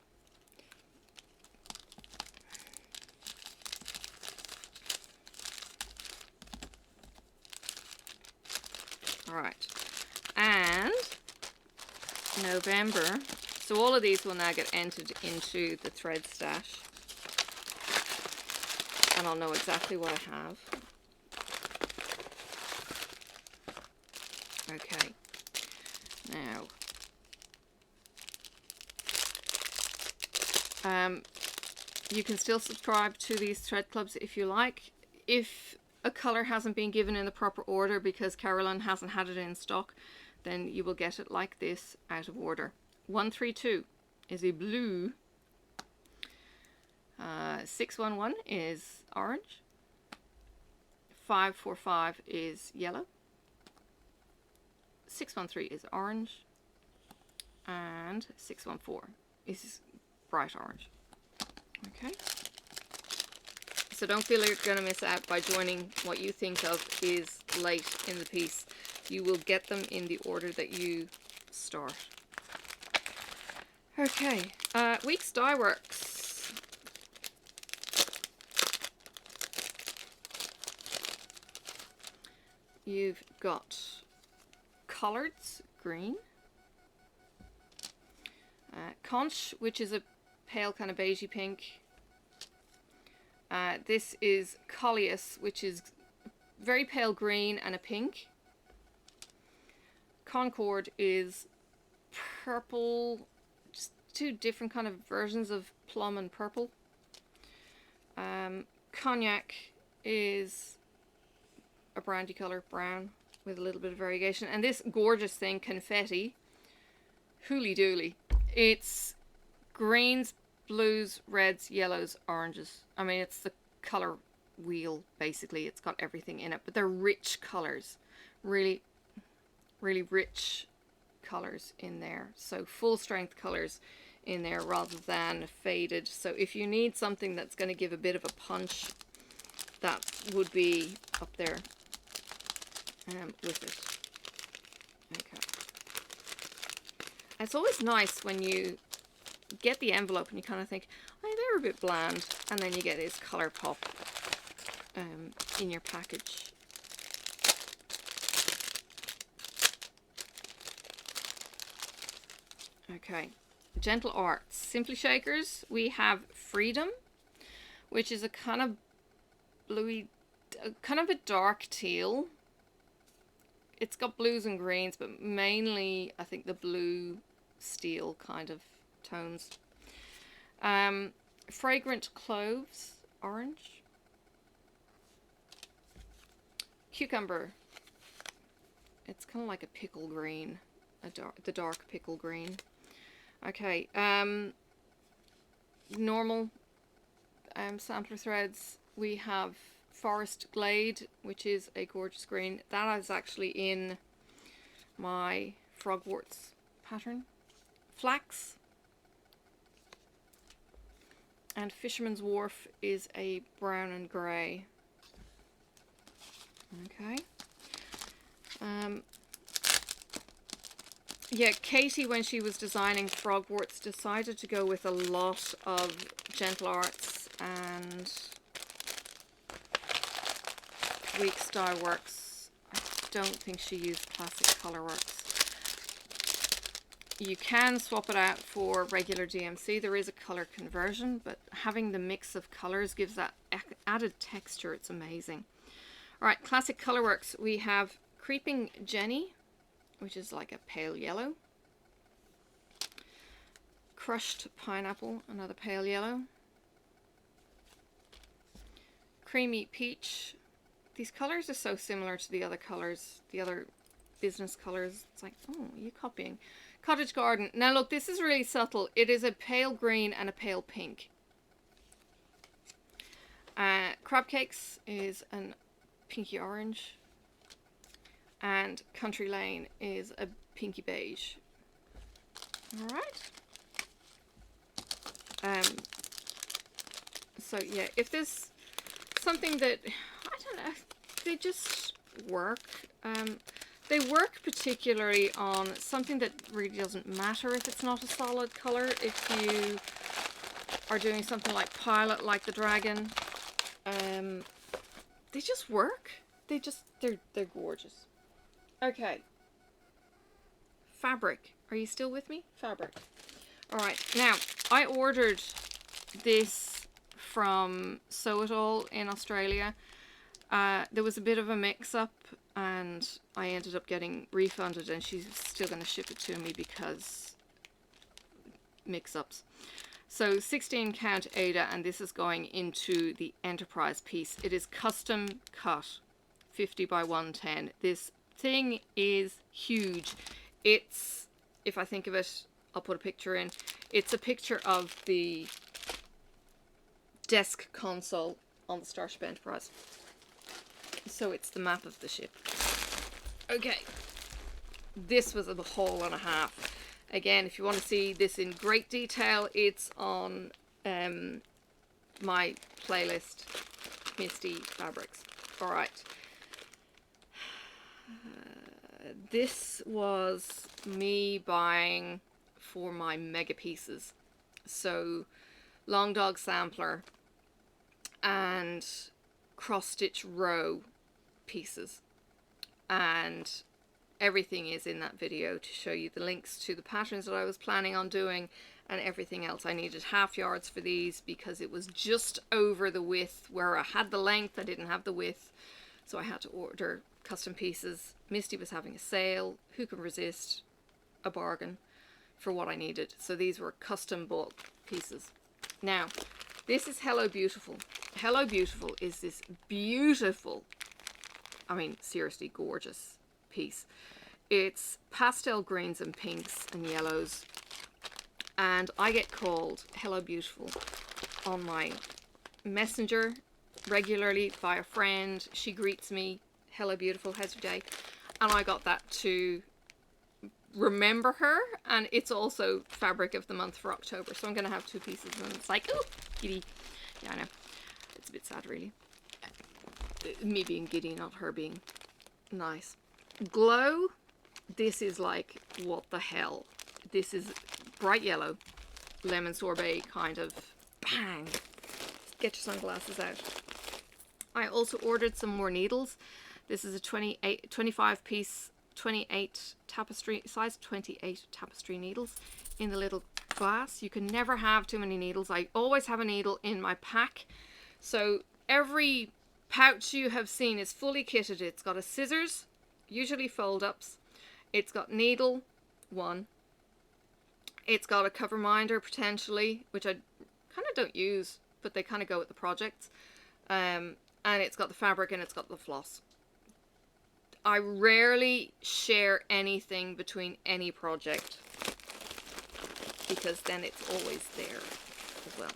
Alright, and November, so all of these will now get entered into the thread stash, and I'll know exactly what I have. Okay, now, you can still subscribe to these thread clubs if you like. If a color hasn't been given in the proper order because Carolyn hasn't had it in stock, then you will get it like this out of order. 132 is a blue. 611 is orange. 545 is yellow. 613 is orange. And 614 is bright orange. Okay. So don't feel like you're going to miss out by joining what you think of is late in the piece. You will get them in the order that you start. Okay, Weeks Dye Works. You've got Collards, green. Conch, which is a pale kind of beigey pink. This is Coleus, which is very pale green and a pink. Concord is purple, just two different kind of versions of plum and purple. Cognac is a brandy color, brown, with a little bit of variegation. And this gorgeous thing, confetti, hooly dooly. It's greens, blues, reds, yellows, oranges. I mean, it's the color wheel, basically. It's got everything in it, but they're rich colors. Really, really rich colors in there. So full strength colors in there rather than faded. So if you need something that's going to give a bit of a punch, that would be up there with it. Okay. It's always nice when you get the envelope and you kind of think, oh, they're a bit bland, and then you get this color pop in your package. Okay, Gentle Arts. Simply Shakers, we have Freedom, which is a kind of bluey, kind of a dark teal. It's got blues and greens, but mainly I think the blue steel kind of tones. Fragrant Cloves, orange. Cucumber. It's kind of like a pickle green, the dark pickle green. Okay, normal sampler threads. We have Forest Glade, which is a gorgeous green. That is actually in my Frogwarts pattern. Flax. And Fisherman's Wharf is a brown and grey. Okay. Yeah, Katie, when she was designing Frogwarts, decided to go with a lot of Gentle Arts and Weeks Dye Works. I don't think she used Classic Colorworks. You can swap it out for regular DMC. There is a color conversion, but having the mix of colors gives that added texture. It's amazing. All right, Classic Colorworks. We have Creeping Jenny, which is like a pale yellow. Crushed Pineapple, another pale yellow. Creamy Peach. These colors are so similar to the other colors, the other business colors. It's like, oh, are you copying? Cottage Garden. Now look, this is really subtle. It is a pale green and a pale pink. Crab Cakes is an pinky orange. And Country Lane is a pinky beige. Alright. So yeah, if there's something that, I don't know, they just work. They work particularly on something that really doesn't matter if it's not a solid color. If you are doing something like Pilot, like the Dragon, they just work. They're gorgeous. Okay. Fabric. Are you still with me? Fabric. Alright, now, I ordered this from Sew It All in Australia. There was a bit of a mix-up, and I ended up getting refunded, and she's still going to ship it to me because mix-ups. So 16 count Ada, and this is going into the Enterprise piece. It is custom cut, 50 by 110. This thing is huge. It's, if I think of it, I'll put a picture in. It's a picture of the desk console on the Starship Enterprise. So it's the map of the ship. Okay, this was a haul and a half. Again, if you want to see this in great detail, it's on my playlist, Misty Fabrics. Alright. This was me buying for my mega pieces. So, Long Dog Sampler and cross stitch row pieces. And everything is in that video to show you the links to the patterns that I was planning on doing and everything else. I needed half yards for these because it was just over the width where I had the length, I didn't have the width. So I had to order custom pieces. Misty was having a sale. Who can resist a bargain? for what I needed. So these were custom bought pieces. Now, this is Hello Beautiful. Hello Beautiful is this beautiful, I mean, seriously gorgeous piece. It's pastel greens and pinks and yellows. And I get called Hello Beautiful on my messenger regularly by a friend. She greets me, hello beautiful, how's your day? And I got that to remember her, and it's also fabric of the month for October, so I'm gonna have 2 pieces, and it's like, oh, giddy. Yeah, I know, it's a bit sad really, me being giddy, not her being nice. Glow, this is like, what the hell, this is bright yellow, lemon sorbet kind of, bang. Get your sunglasses out. I also ordered some more needles. This is a 25 piece, 28 tapestry, size 28 tapestry needles in the little glass. You can never have too many needles. I always have a needle in my pack. So every pouch you have seen is fully kitted. It's got a scissors, usually fold ups. It's got needle, 1. It's got a cover minder potentially, which I kind of don't use, but they kind of go with the projects. And it's got the fabric and it's got the floss. I rarely share anything between any project because then it's always there as well.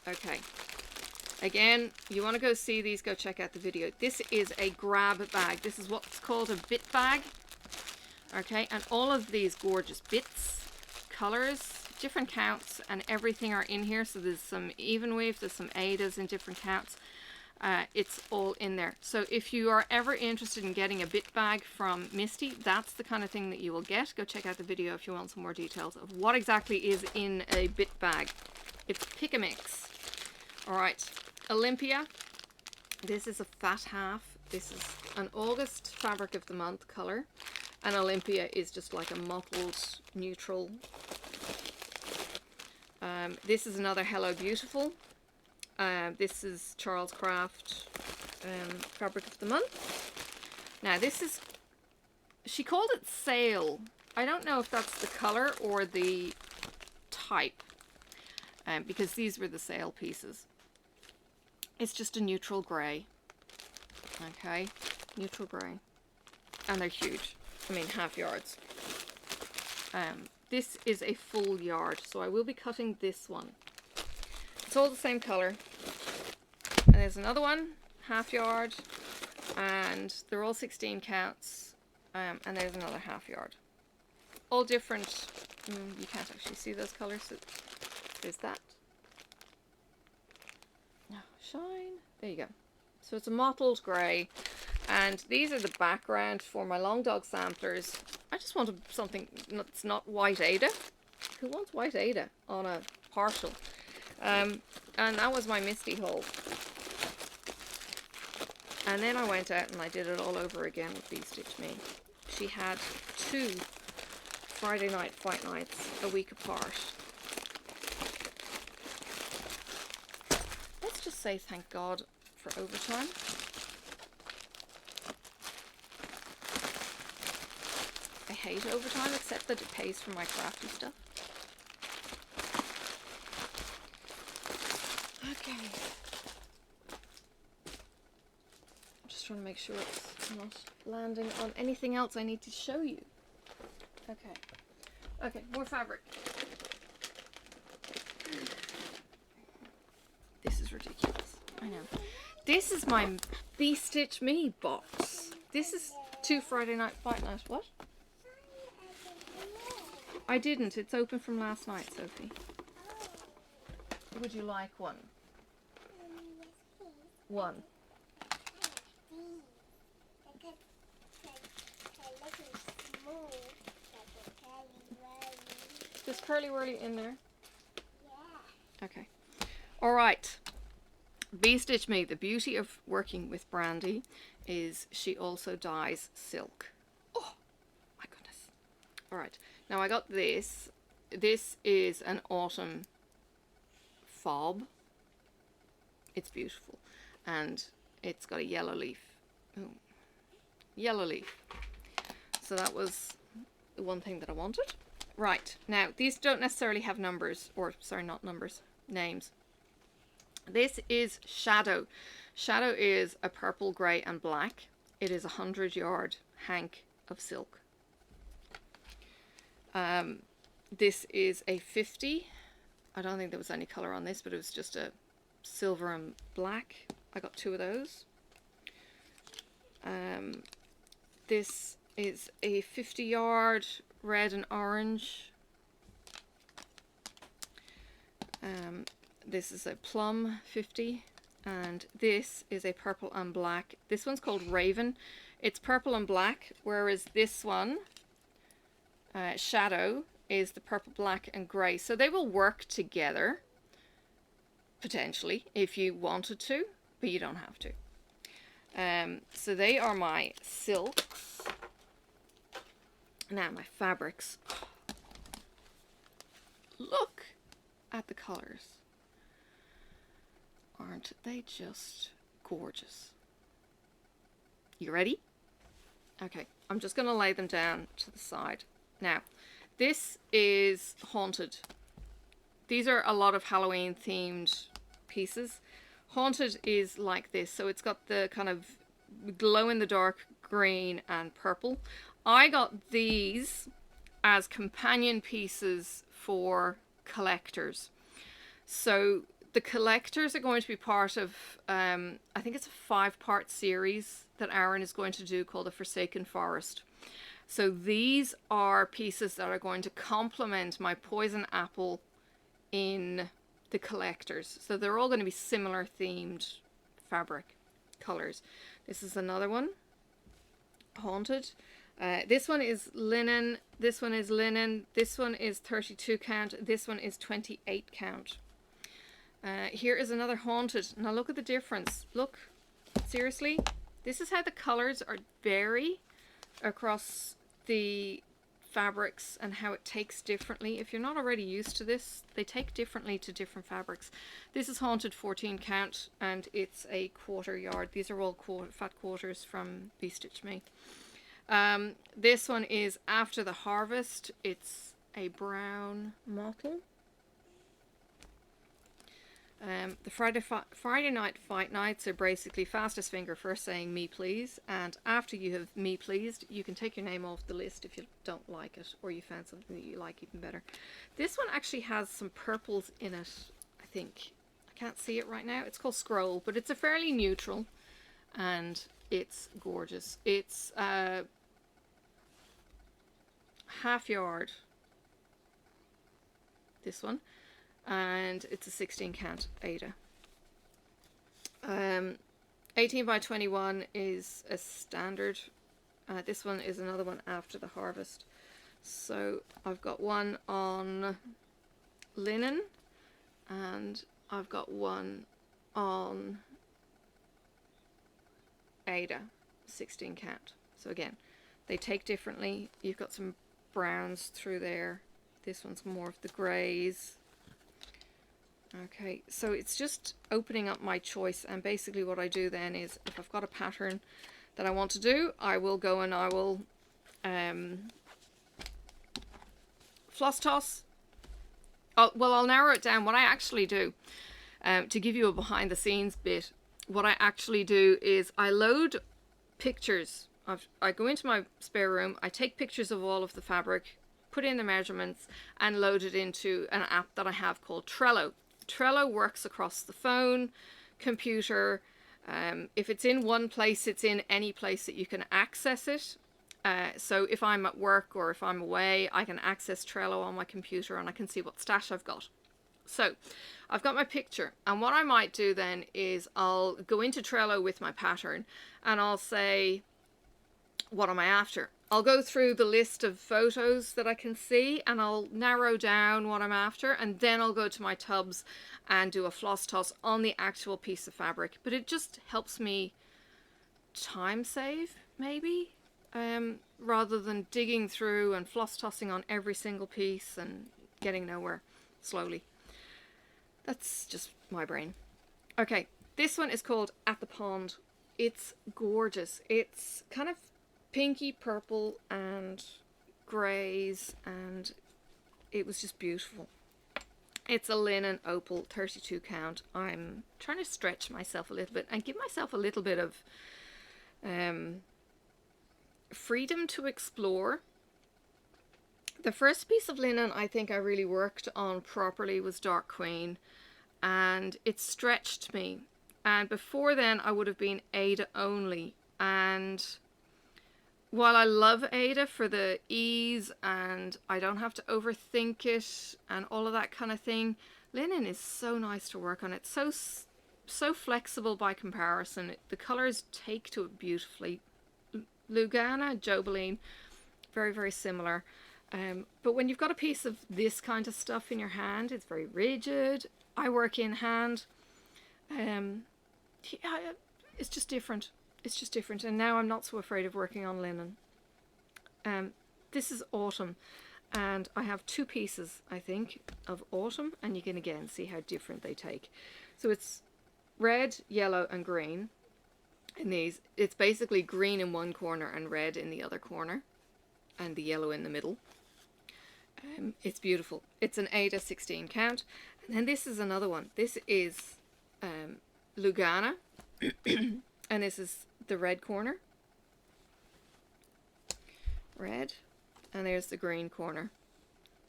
Okay. Again, you want to go see these, go check out the video. This is a grab bag. This is what's called a bit bag. Okay, and all of these gorgeous bits, colors, different counts, and everything are in here. So there's some even weave, there's some Adas in different counts. It's all in there. So if you are ever interested in getting a bit bag from Misty, that's the kind of thing that you will get. Go check out the video if you want some more details of what exactly is in a bit bag. It's pick a mix. Alright, Olympia. This is a fat half. This is an August fabric of the month color. And Olympia is just like a mottled neutral. This is another Hello Beautiful. This is Charles Craft fabric of the month. Now this is, she called it Sail. I don't know if that's the color or the type, because these were the sale pieces. It's just a neutral grey. Okay, neutral grey. And they're huge. I mean, half yards. This is a full yard, so I will be cutting this one. It's all the same color. And there's another one, half yard, and they're all 16 counts. And there's another half yard. All different. You can't actually see those colors. So there's that. Now, shine. There you go. So it's a mottled grey. And these are the background for my long dog samplers. I just wanted something that's not white Ada. Who wants white Ada on a partial? And that was my Misty haul. And then I went out and I did it all over again with V-Stitch Me. She had 2 Friday night fight nights a week apart. Let's just say thank God for overtime. I hate overtime, except that it pays for my crafty stuff. Okay. I'm just trying to make sure it's not landing on anything else I need to show you. Okay. Okay, more fabric. This is ridiculous. I know. This is my V-Stitch Me box. This is 2 Friday night fight nights. What? I didn't. It's open from last night, Sophie. Would you like one? One. There's curly whirly in there? Yeah. Okay. Alright. V-Stitch Me. The beauty of working with Brandy is she also dyes silk. Oh, my goodness. Alright. Now I got this. This is an autumn fob. It's beautiful. And it's got a yellow leaf. Oh. Yellow leaf. So that was the one thing that I wanted. Right, now these don't necessarily have numbers, or sorry, not numbers, names. This is Shadow. Shadow is a purple, grey and black. It is a 100-yard hank of silk. This is a 50. I don't think there was any colour on this, but it was just a silver and black. I got 2 of those. This is a 50-yard red and orange. This is a plum 50, and this is a purple and black. This one's called Raven. It's purple and black, whereas this one, Shadow, is the purple, black and grey. So they will work together, potentially, if you wanted to, but you don't have to. So they are my silks. Now my fabrics. Look at the colours. Aren't they just gorgeous? You ready? Okay, I'm just going to lay them down to the side. Now, this is Haunted. These are a lot of Halloween themed pieces. Haunted is like this, so it's got the kind of glow in the dark green and purple. I got these as companion pieces for collectors. So the collectors are going to be part of, I think it's a 5-part series that Aaron is going to do called The Forsaken Forest. So these are pieces that are going to complement my poison apple in the collectors. So they're all going to be similar themed fabric colors. This is another one, Haunted. This one is linen, this one is linen, this one is 32 count, this one is 28 count. Here is another Haunted. Now look at the difference. Look, seriously, this is how the colors are vary across the fabrics and how it takes differently. If you're not already used to this, they take differently to different fabrics. This is Haunted 14 count and it's a 1/4 yard. These are all fat quarters from Be Stitch Me. This one is After the Harvest. It's a brown mottle. The Friday night fight nights are basically fastest finger first saying me please, and after you have me pleased you can take your name off the list if you don't like it or you found something that you like even better. This one actually has some purples in it, I think. I can't see it right now. It's called Scroll, but it's a fairly neutral and it's gorgeous. It's 1/2 yard, this one, and it's a 16 count Ada. 18 by 21 is a standard. This one is another one After the Harvest. So I've got one on linen and I've got one on Ada, 16 count. So again, they take differently. You've got some browns through there. This one's more of the greys. Okay, so it's just opening up my choice, and basically what I do then is if I've got a pattern that I want to do, I will go and I will floss toss. Oh, well, I'll narrow it down. What I actually do, to give you a behind the scenes bit, what I actually do is I load pictures. I go into my spare room, I take pictures of all of the fabric, put in the measurements, and load it into an app that I have called Trello. Trello works across the phone, computer. If it's in one place, it's in any place that you can access it. So if I'm at work or if I'm away, I can access Trello on my computer and I can see what stash I've got. So I've got my picture, and what I might do then is I'll go into Trello with my pattern and I'll say, what am I after? I'll go through the list of photos that I can see and I'll narrow down what I'm after, and then I'll go to my tubs and do a floss toss on the actual piece of fabric. But it just helps me time save, maybe, rather than digging through and floss tossing on every single piece and getting nowhere slowly. That's just my brain. Okay, this one is called At the Pond. It's gorgeous. It's kind of pinky purple and greys, and it was just beautiful. It's a linen opal 32 count. I'm trying to stretch myself a little bit and give myself a little bit of freedom to explore. The first piece of linen I think I really worked on properly was Dark Queen, and it stretched me. And before then I would have been Ada only, and while I love Ada for the ease and I don't have to overthink it and all of that kind of thing, linen is so nice to work on. It's so flexible by comparison. The colors take to it beautifully. Lugana, Jobeline, very, very similar. But when you've got a piece of this kind of stuff in your hand, it's very rigid. I work in hand. Yeah, it's just different. It's just different. And now I'm not so afraid of working on linen. This is autumn. And I have two pieces, I think, of autumn. And you can again see how different they take. So it's red, yellow and green. In these, it's basically green in one corner and red in the other corner. And the yellow in the middle. It's beautiful. It's an Ada 16 count. And then this is another one. This is Lugana. And this is the red corner. Red. And there's the green corner.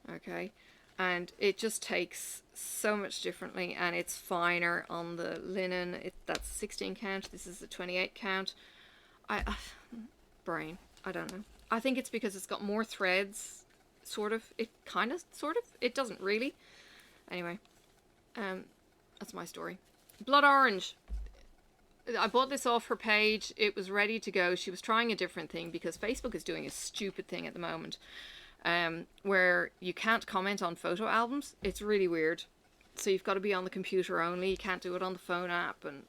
Okay. And it just takes so much differently, and it's finer on the linen. That's 16 count. This is a 28 count. Brain. I don't know. I think it's because it's got more threads. Sort of. It kind of, sort of. It doesn't really. Anyway. That's my story. Blood Orange. I bought this off her page. It was ready to go. She was trying a different thing because Facebook is doing a stupid thing at the moment. Where you can't comment on photo albums. It's really weird. So you've got to be on the computer only. You can't do it on the phone app. And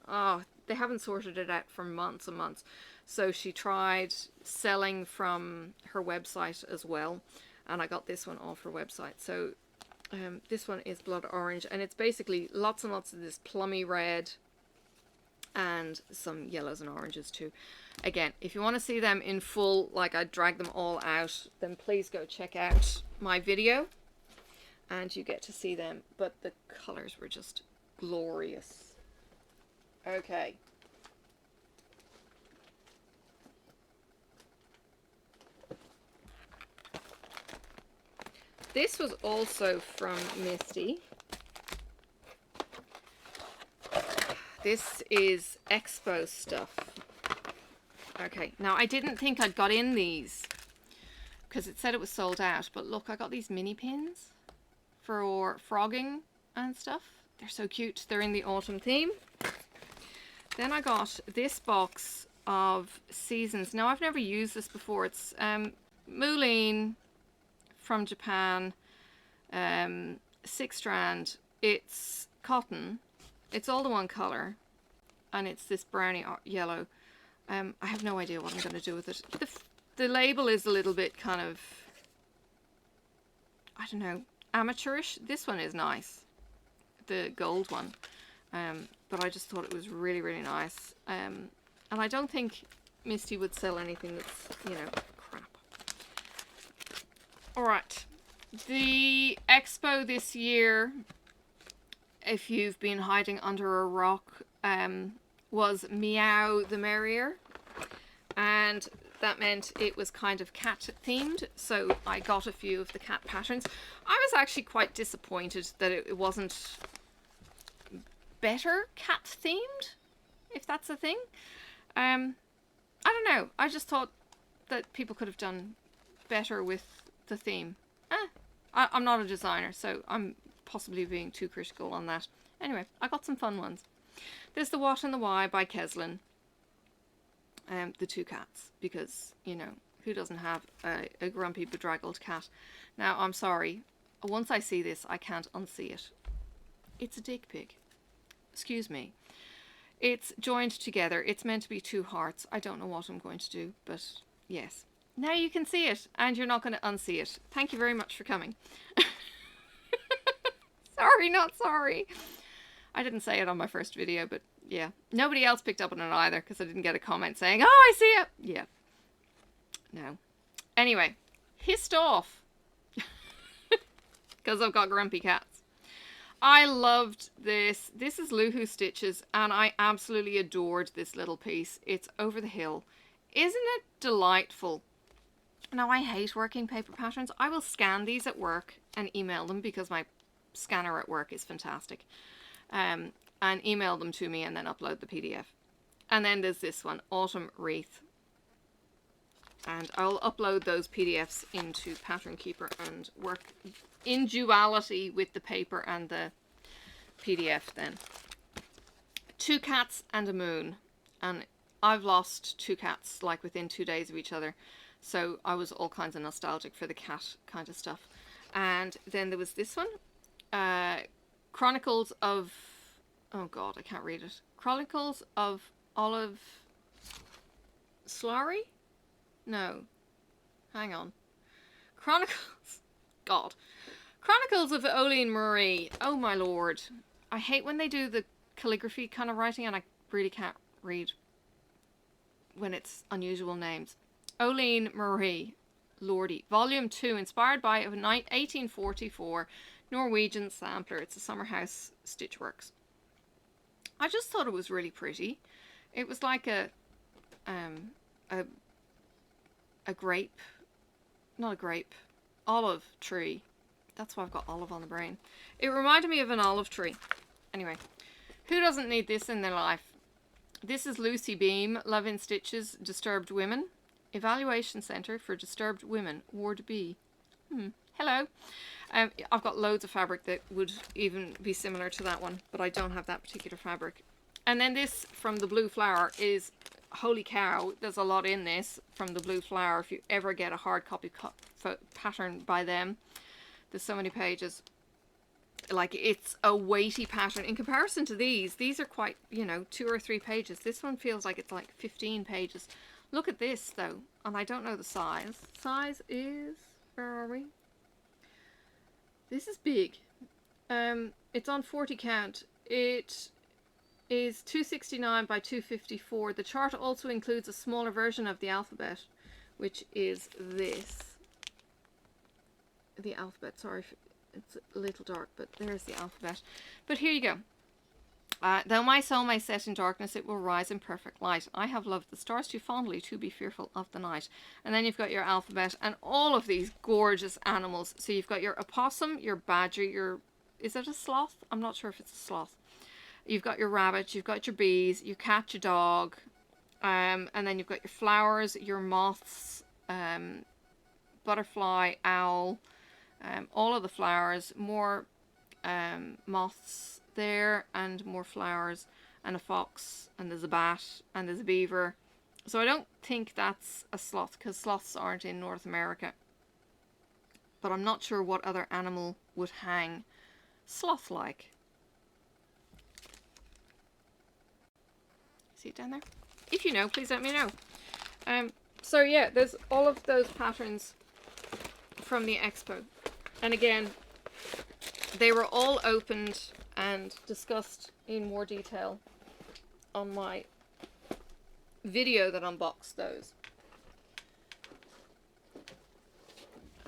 they haven't sorted it out for months and months. So she tried selling from her website as well. And I got this one off her website. So this one is Blood Orange. And it's basically lots and lots of this plummy red. And some yellows and oranges too. Again, if you want to see them in full, like I drag them all out, then please go check out my video and you get to see them. But the colors were just glorious. Okay. This was also from Misty. This is Expo stuff. Okay, now I didn't think I'd got in these because it said it was sold out, but look, I got these mini pins for frogging and stuff. They're so cute. They're in the autumn theme. Then I got this box of Seasons. Now I've never used this before. It's Moulin from Japan, 6 strand. It's cotton. It's all the one color, and it's this browny yellow. I have no idea what I'm going to do with it. The label is a little bit kind of, I don't know, amateurish. This one is nice, the gold one, but I just thought it was really, really nice. And I don't think Misty would sell anything that's, you know, crap. All right, the expo this year, if you've been hiding under a rock, was Meow the Merrier, and that meant it was kind of cat themed, so I got a few of the cat patterns. I was actually quite disappointed that it wasn't better cat themed, if that's a thing. I don't know, I just thought that people could have done better with the theme. I'm not a designer, so I'm possibly being too critical on that. Anyway, I got some fun ones. There's the What and the Why by Keslin. The two cats, because, you know, who doesn't have a grumpy, bedraggled cat? Now, I'm sorry. Once I see this, I can't unsee it. It's a dick pic. Excuse me. It's joined together. It's meant to be 2 hearts. I don't know what I'm going to do, but yes. Now you can see it, and you're not going to unsee it. Thank you very much for coming. Sorry, not sorry. I didn't say it on my first video, but yeah. Nobody else picked up on it either, because I didn't get a comment saying, oh, I see it. Yeah. No. Anyway, hissed off. because I've got grumpy cats. I loved this. This is Luhu Stitches, and I absolutely adored this little piece. It's over the hill. Isn't it delightful? Now, I hate working paper patterns. I will scan these at work and email them because my scanner at work is fantastic. And email them to me and then upload the PDF. And then there's this one, Autumn Wreath. And I'll upload those PDFs into Pattern Keeper and work in duality with the paper and the PDF then. 2 cats and a moon. And I've lost 2 cats like within 2 days of each other. So I was all kinds of nostalgic for the cat kind of stuff. And then there was this one. Chronicles of... Oh God, I can't read it. Chronicles of Olive... Slurry? No. Hang on. Chronicles... God. Chronicles of Olene Marie. Oh my lord. I hate when they do the calligraphy kind of writing and I really can't read when it's unusual names. Olene Marie. Lordy. Volume 2. Inspired by a 1844 Norwegian sampler. It's a summer house stitchworks. I just thought it was really pretty. It was like a grape, not a grape, olive tree. That's why I've got olive on the brain. It reminded me of an olive tree. Anyway, who doesn't need this in their life? This is Lucy Beam, Love in Stitches, Disturbed Women. Evaluation Centre for Disturbed Women, Ward B. Hello. I've got loads of fabric that would even be similar to that one, but I don't have that particular fabric. And then this from the Blue Flower is, holy cow, there's a lot in this from the Blue Flower. If you ever get a hard copy pattern by them, there's so many pages. Like, it's a weighty pattern. In comparison to these are quite, you know, 2 or 3 pages. This one feels like it's like 15 pages. Look at this, though. And I don't know the size. Size is... Where are we? This is big. It's on 40 count. It is 269 by 254. The chart also includes a smaller version of the alphabet, which is this. The alphabet, sorry, it's a little dark, but there's the alphabet. But here you go. Though my soul may set in darkness, it will rise in perfect light. I have loved the stars too fondly to be fearful of the night. And then you've got your alphabet and all of these gorgeous animals. So you've got your opossum, your badger, your... Is it a sloth? I'm not sure if it's a sloth. You've got your rabbit, you've got your bees, your cat, your dog. And then you've got your flowers, your moths, butterfly, owl, all of the flowers, more moths there, and more flowers, and a fox, and there's a bat, and there's a beaver. So I don't think that's a sloth, because sloths aren't in North America. But I'm not sure what other animal would hang sloth-like. See it down there? If you know, please let me know. So yeah, there's all of those patterns from the expo. And again, they were all opened and discussed in more detail on my video that unboxed those.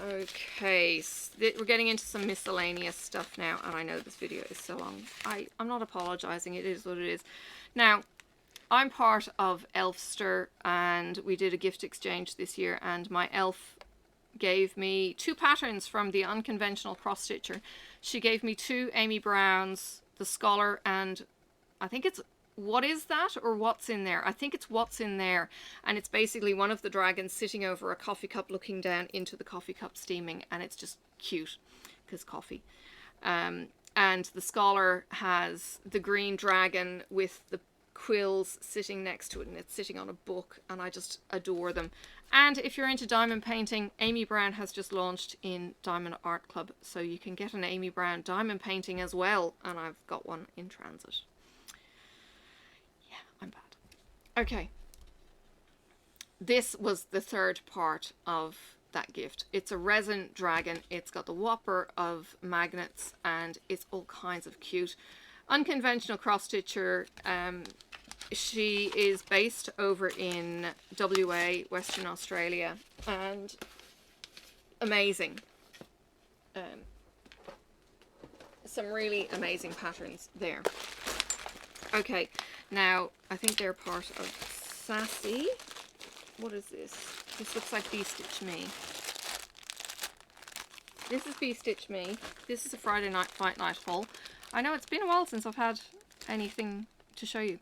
Okay, so we're getting into some miscellaneous stuff now, and I know this video is so long. I'm not apologizing, it is what it is. Now, I'm part of Elfster, and we did a gift exchange this year, and my elf gave me 2 patterns from the Unconventional Cross Stitcher. She gave me 2 Amy Browns, the Scholar, and I think it's What Is That or What's in There? I think it's What's in There, and it's basically one of the dragons sitting over a coffee cup looking down into the coffee cup steaming, and it's just cute because coffee. And the Scholar has the green dragon with the quills sitting next to it, and it's sitting on a book, and I just adore them. And if you're into diamond painting, Amy Brown has just launched in Diamond Art Club, so you can get an Amy Brown diamond painting as well, and I've got one in transit. Yeah, I'm bad. Okay. This was the 3rd part of that gift. It's a resin dragon. It's got the whopper of magnets, and it's all kinds of cute. Unconventional Cross Stitcher. She is based over in WA, Western Australia, and amazing. some really amazing patterns there. Okay, now I think they're part of Sassy. What is this? This looks like Bee Stitch Me. This is Bee Stitch Me. This is a Friday night fight night haul. I know it's been a while since I've had anything to show you,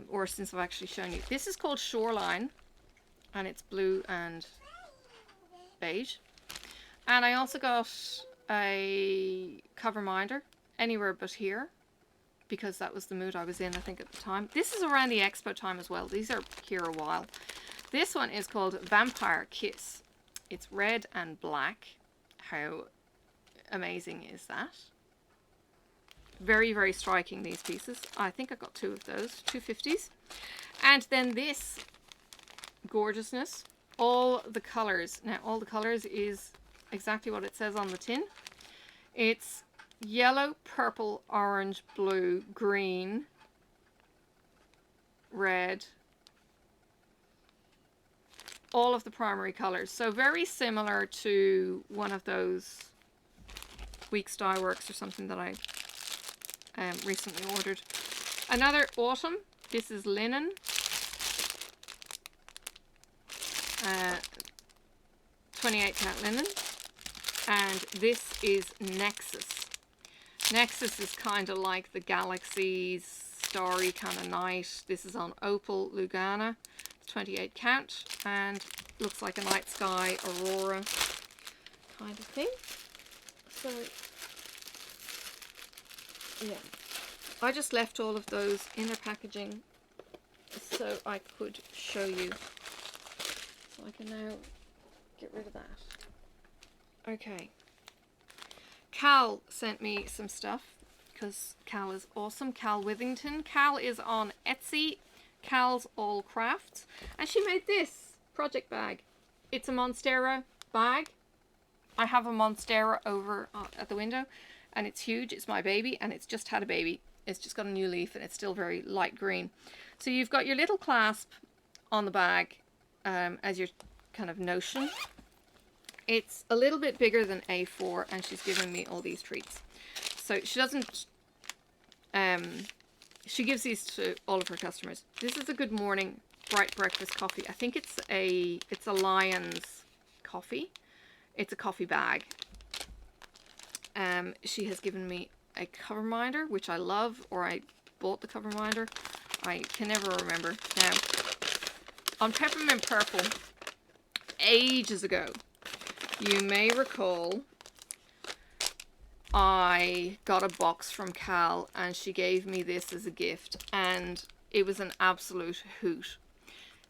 or since I've actually shown you. This is called Shoreline, and it's blue and beige. And I also got a cover minder, Anywhere But Here, because that was the mood I was in, I think, at the time. This is around the expo time as well. These are here a while. This one is called Vampire Kiss. It's red and black. How amazing is that? Very, very striking, these pieces. I think I got 2 of those, 250s. And then this gorgeousness, all the colors. Now, all the colors is exactly what it says on the tin. It's yellow, purple, orange, blue, green, red. All of the primary colors. So very similar to one of those Weeks Dye Works or something that I recently ordered. Another autumn. This is linen. 28 count linen. And this is Nexus. Nexus is kind of like the Galaxies, starry kind of night. This is on Opal Lugana. 28 count, and looks like a night sky aurora kind of thing. So yeah, I just left all of those in their packaging so I could show you. So I can now get rid of that. Okay, Cal sent me some stuff because Cal is awesome. Cal Withington. Cal is on Etsy. Cal's All Crafts, and she made this project bag. It's a Monstera bag. I have a Monstera over at the window, and it's huge. It's my baby, and it's just had a baby. It's just got a new leaf, and it's still very light green. So you've got your little clasp on the bag as your kind of notion. It's a little bit bigger than A4, and she's given me all these treats. So she doesn't she gives these to all of her customers. This is a Good Morning Bright Breakfast coffee. I think it's a Lion's coffee. It's a coffee bag. She has given me a cover minder, which I love, or I bought the cover minder. I can never remember. Now, on Peppermint Purple, ages ago, you may recall, I got a box from Cal and she gave me this as a gift, and it was an absolute hoot.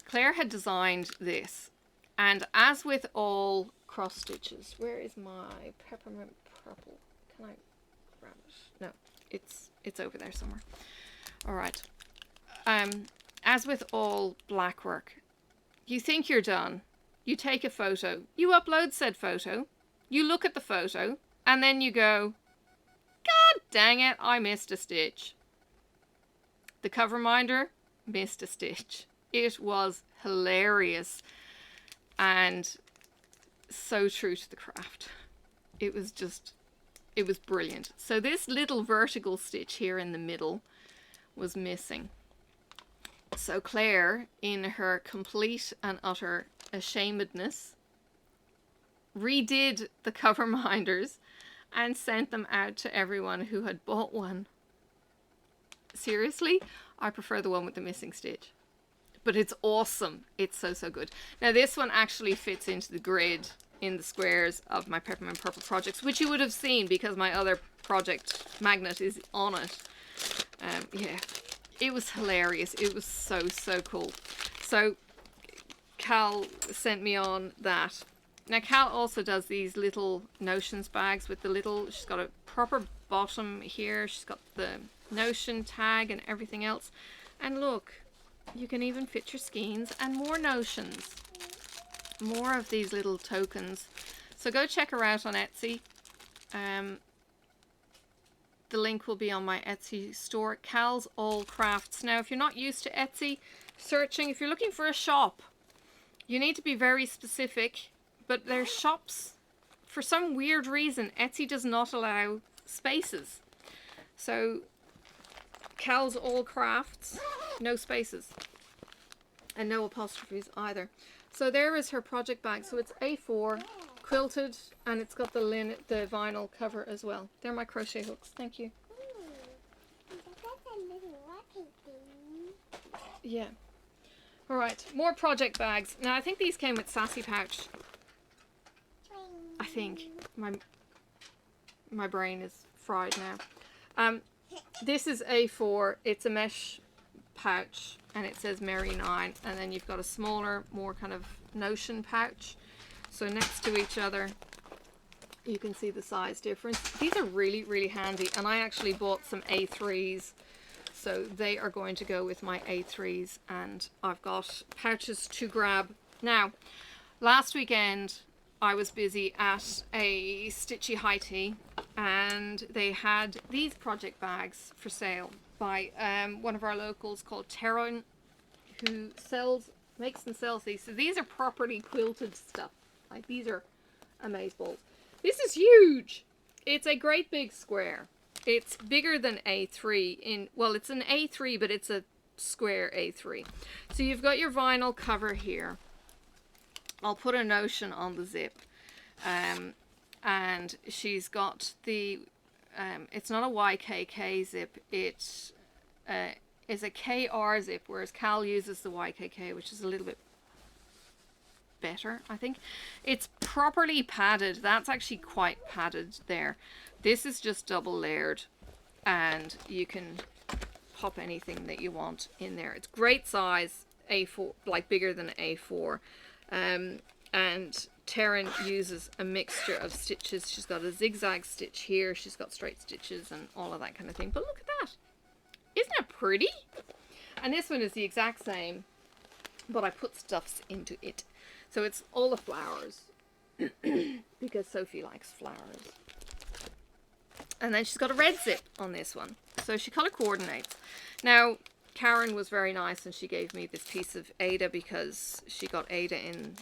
Claire had designed this, and as with all cross stitches, where is my Peppermint Purple? Can I grab it? No, it's over there somewhere. All right. As with all black work, you think you're done. You take a photo, you upload said photo, you look at the photo, and then you go, God dang it, I missed a stitch. The cover minder missed a stitch. It was hilarious and so true to the craft. It was brilliant. So this little vertical stitch here in the middle was missing. So Claire, in her complete and utter ashamedness, redid the cover minders and sent them out to everyone who had bought one. Seriously, I prefer the one with the missing stitch. But it's awesome. It's so, so good. Now this one actually fits into the grid in the squares of my Peppermint Purple projects, which you would have seen because my other project magnet is on it. Yeah, it was hilarious. It was so, so cool. So Cal sent me on that. Now Cal also does these little notions bags with the little, she's got a proper bottom here, she's got the notion tag and everything else. And look, you can even fit your skeins and more notions. More of these little tokens. So go check her out on Etsy. The link will be on my Etsy store, Cal's All Crafts. Now if you're not used to Etsy searching, if you're looking for a shop, you need to be very specific. But their shops, for some weird reason, Etsy does not allow spaces. So Cal's All Crafts, no spaces. And no apostrophes either. So there is her project bag. So it's A4, quilted, and it's got the vinyl cover as well. They're my crochet hooks. Thank you. Yeah. All right, more project bags. Now I think these came with Sassy Pouch. I think my brain is fried now. This is A4. It's a mesh pouch, and it says Mary 9. And then you've got a smaller, more kind of Notion pouch. So next to each other, you can see the size difference. These are really, really handy, and I actually bought some A3s. So they are going to go with my A3s, and I've got pouches to grab. Now, last weekend I was busy at a Stitchy High Tea, and they had these project bags for sale by one of our locals called Xyron, who makes and sells these. So these are properly quilted stuff. Like, these are amazeballs. This is huge. It's a great big square. It's bigger than A3 well, it's an A3, but it's a square A3. So you've got your vinyl cover here. I'll put a Notion on the zip. And she's got the, it's not a YKK zip, it is a KR zip, whereas Cal uses the YKK, which is a little bit better, I think. It's properly padded. That's actually quite padded there. This is just double layered, and you can pop anything that you want in there. It's great size, A4, like bigger than A4. And Taryn uses a mixture of stitches. She's got a zigzag stitch here. She's got straight stitches and all of that kind of thing. But look at that. Isn't it pretty? And this one is the exact same, but I put stuffs into it. So it's all the flowers because Sophie likes flowers. And then she's got a red zip on this one. So she color coordinates. Now, Karen was very nice, and she gave me this piece of Ada because she got Ada in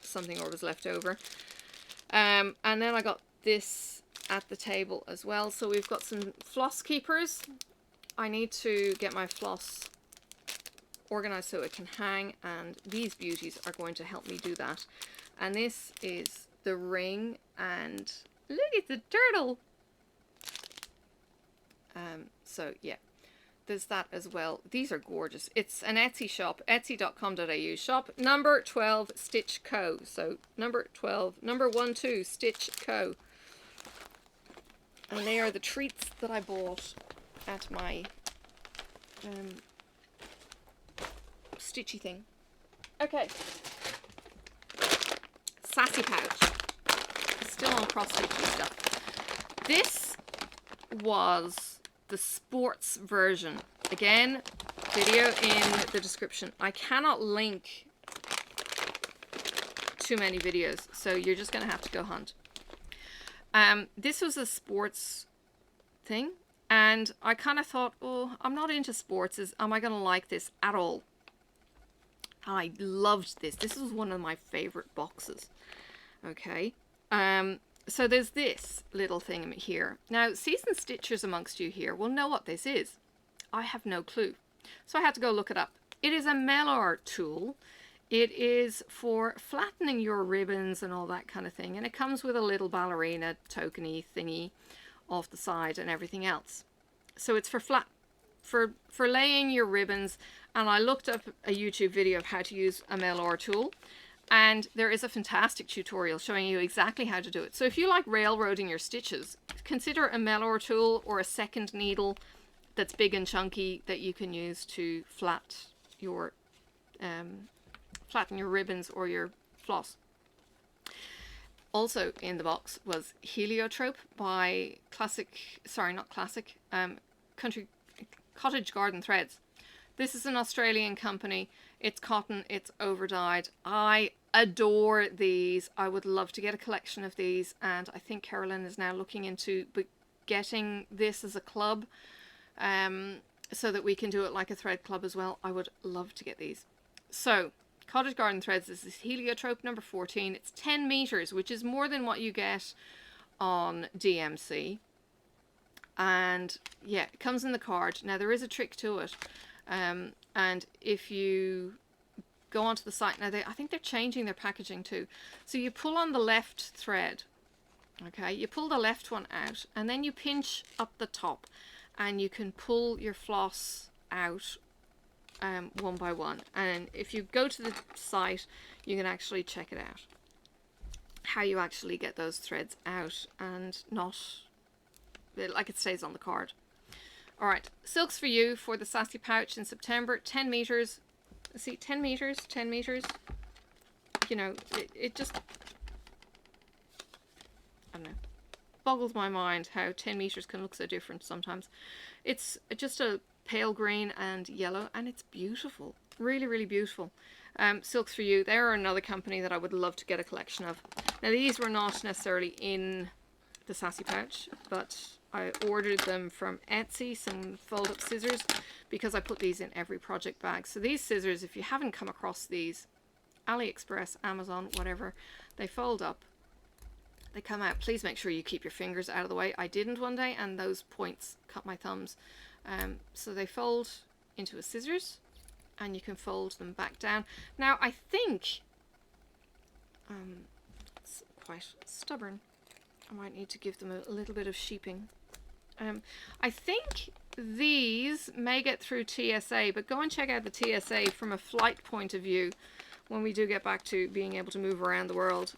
something or was left over. And then I got this at the table as well. So we've got some floss keepers. I need to get my floss organized so it can hang, and these beauties are going to help me do that. And this is the ring, and look, it's a turtle. So yeah, there's that as well. These are gorgeous. It's an Etsy shop, etsy.com.au, shop number 12 Stitch Co. So number 12, number 12 Stitch Co. And they are the treats that I bought at my stitchy thing. Okay, Sassy Pouch. Still on cross stitchy stuff. This was the sports version. Again, video in the description. I cannot link too many videos, so you're just gonna have to go hunt. This was a sports thing, and I kind of thought, oh, I'm not into sports. Am I gonna like this at all? I loved this. This was one of my favorite boxes. Okay. So there's this little thing here. Now, seasoned stitchers amongst you here will know what this is. I have no clue. So I had to go look it up. It is a mail art tool. It is for flattening your ribbons and all that kind of thing. And it comes with a little ballerina tokeny thingy off the side and everything else. So it's for laying your ribbons. And I looked up a YouTube video of how to use a mail art tool. And there is a fantastic tutorial showing you exactly how to do it. So if you like railroading your stitches, consider a Mellor tool or a second needle that's big and chunky that you can use to flatten your ribbons or your floss. Also in the box was Heliotrope by Cottage Garden Threads. This is an Australian company. It's cotton, it's over-dyed. I adore these. I would love to get a collection of these, and I think Carolyn is now looking into getting this as a club, so that we can do it like a thread club as well. I would love to get these. So, Cottage Garden Threads, this is Heliotrope number 14. It's 10 meters, which is more than what you get on DMC. And yeah, it comes in the card. Now there is a trick to it, and if you go onto the site now, I think they're changing their packaging too. So you pull on the left thread, okay, you pull the left one out, and then you pinch up the top, and you can pull your floss out one by one. And if you go to the site, you can actually check it out, how you actually get those threads out and not like it stays on the card. All right, silks for you for the sassy pouch in September. 10 meters. See, 10 meters, 10 meters. You know, it just, I don't know, boggles my mind how 10 meters can look so different sometimes. It's just a pale green and yellow, and it's beautiful. Really, really beautiful. Silks for you. They're another company that I would love to get a collection of. Now, these were not necessarily in the sassy pouch, but I ordered them from Etsy, some fold-up scissors, because I put these in every project bag. So these scissors, if you haven't come across these, AliExpress, Amazon, whatever, they fold up, they come out. Please make sure you keep your fingers out of the way. I didn't one day, and those points cut my thumbs. So they fold into a scissors, and you can fold them back down. Now, I think it's quite stubborn. I might need to give them a little bit of sheeping. I think these may get through TSA, but go and check out the TSA from a flight point of view when we do get back to being able to move around the world.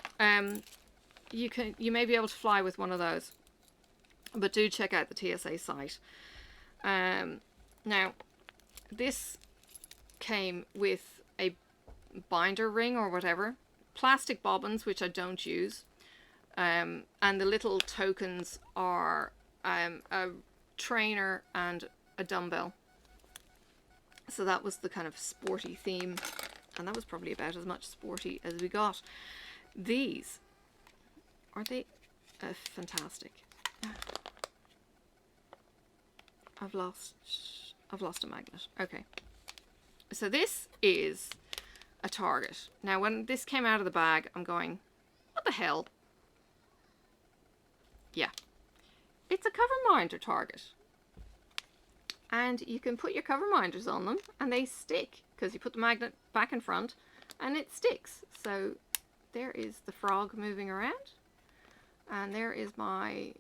You may be able to fly with one of those, but do check out the TSA site. Now, this came with a binder ring or whatever, plastic bobbins, which I don't use, and the little tokens are a trainer and a dumbbell. So that was the kind of sporty theme, and that was probably about as much sporty as we got. These, aren't they fantastic? I've lost a magnet. Okay, so this is a Target. Now when this came out of the bag, I'm going, what the hell? Yeah, it's a cover minder Target, and you can put your cover minders on them and they stick because you put the magnet back in front and it sticks. So there is the frog moving around, and there is my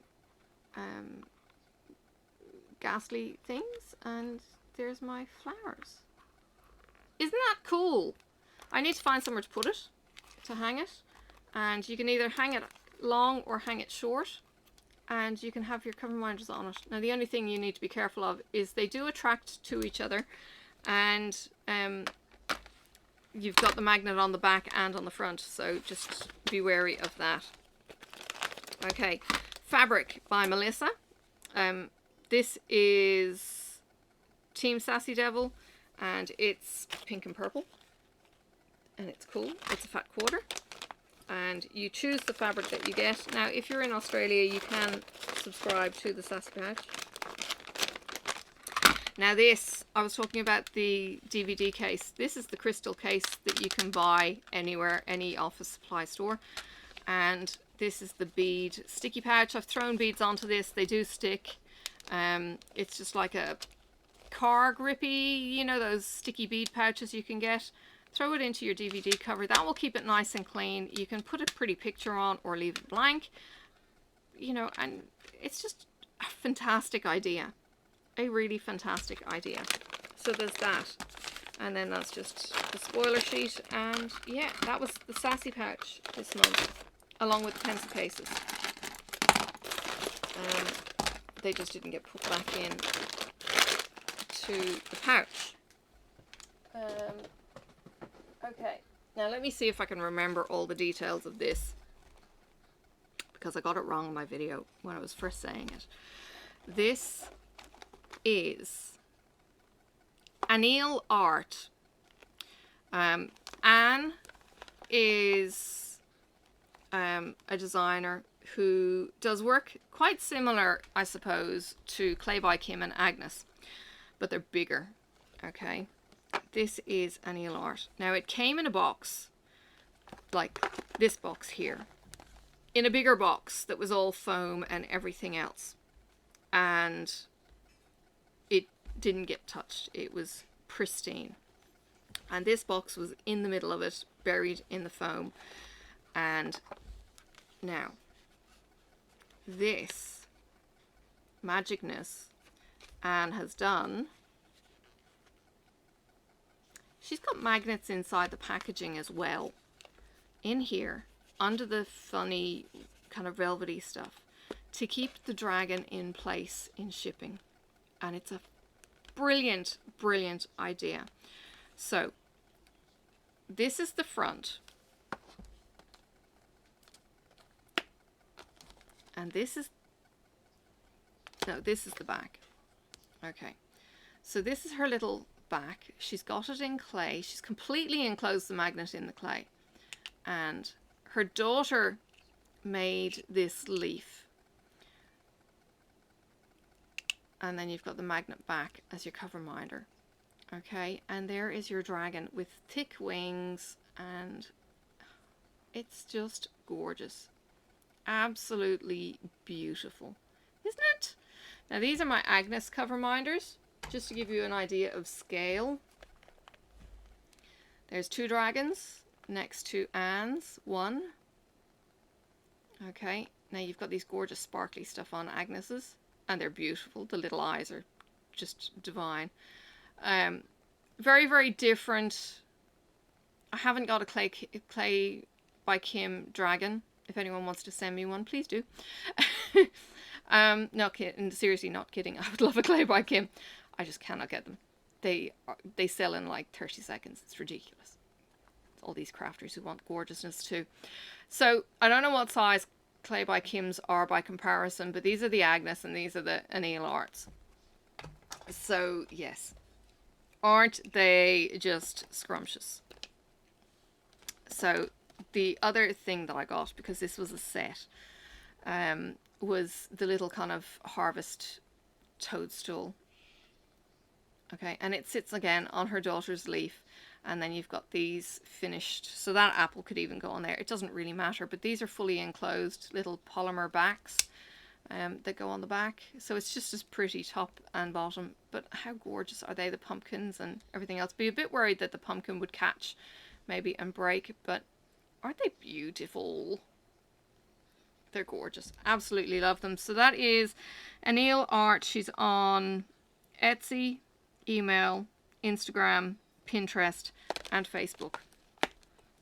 ghastly things, and there's my flowers. Isn't that cool? I need to find somewhere to put it, to hang it, and you can either hang it long or hang it short, and you can have your cover minders on it. Now the only thing you need to be careful of is they do attract to each other, and you've got the magnet on the back and on the front, so just be wary of that. Okay, fabric by Melissa. This is Team Sassy Devil, and it's pink and purple, and it's cool. It's a fat quarter, and you choose the fabric that you get. Now, if you're in Australia, you can subscribe to the Sassy Pouch. Now this, I was talking about the DVD case. This is the crystal case that you can buy anywhere, any office supply store. And this is the bead sticky pouch. I've thrown beads onto this. They do stick. It's just like a car grippy, you know, those sticky bead pouches you can get. Throw it into your DVD cover. That will keep it nice and clean. You can put a pretty picture on or leave it blank, you know, and it's just a fantastic idea. A really fantastic idea. So there's that. And then that's just the spoiler sheet. And yeah, that was the Sassy Pouch this month, along with the pencil cases. They just didn't get put back in to the pouch. Okay, now let me see if I can remember all the details of this, because I got it wrong in my video when I was first saying it. This is Anil Art. Anne is a designer who does work quite similar, I suppose, to Clay by Kim and Agnes, but they're bigger. Okay, this is Anil Art. Now it came in a box, like this box here, in a bigger box that was all foam and everything else. and it didn't get touched. It was pristine. And this box was in the middle of it, buried in the foam. And now, this magicness Anne has done, she's got magnets inside the packaging as well, in here, under the funny kind of velvety stuff, to keep the dragon in place in shipping. And it's a brilliant, brilliant idea. So, this is the front. And this is, no, this is the back. Okay. So this is her little back. She's got it in clay. She's completely enclosed the magnet in the clay. And her daughter made this leaf. And then you've got the magnet back as your cover minder. Okay, and there is your dragon with thick wings, and it's just gorgeous. Absolutely beautiful, isn't it? Now these are my Agnes cover minders, just to give you an idea of scale. There's 2 dragons next to Anne's one. Okay, now you've got these gorgeous sparkly stuff on Agnes's, and they're beautiful. The little eyes are just divine. Very, very different. I haven't got a clay by Kim dragon. If anyone wants to send me one, please do. Not kidding. Seriously, not kidding. I would love a clay by Kim. I just cannot get them. They sell in like 30 seconds. It's ridiculous. All these crafters who want gorgeousness too. So I don't know what size clay by Kim's are by comparison, but these are the Agnes and these are the Anil Arts. So yes, aren't they just scrumptious? So the other thing that I got, because this was a set, was the little kind of harvest toadstool. Okay, and it sits again on her daughter's leaf, and then you've got these finished, so that apple could even go on there. It doesn't really matter, but these are fully enclosed little polymer backs that go on the back, so it's just as pretty top and bottom. But how gorgeous are they, the pumpkins and everything else? Be a bit worried that the pumpkin would catch maybe and break, but aren't they beautiful? They're gorgeous. Absolutely love them. So that is Anil Art. She's on Etsy, email, Instagram, Pinterest, and Facebook.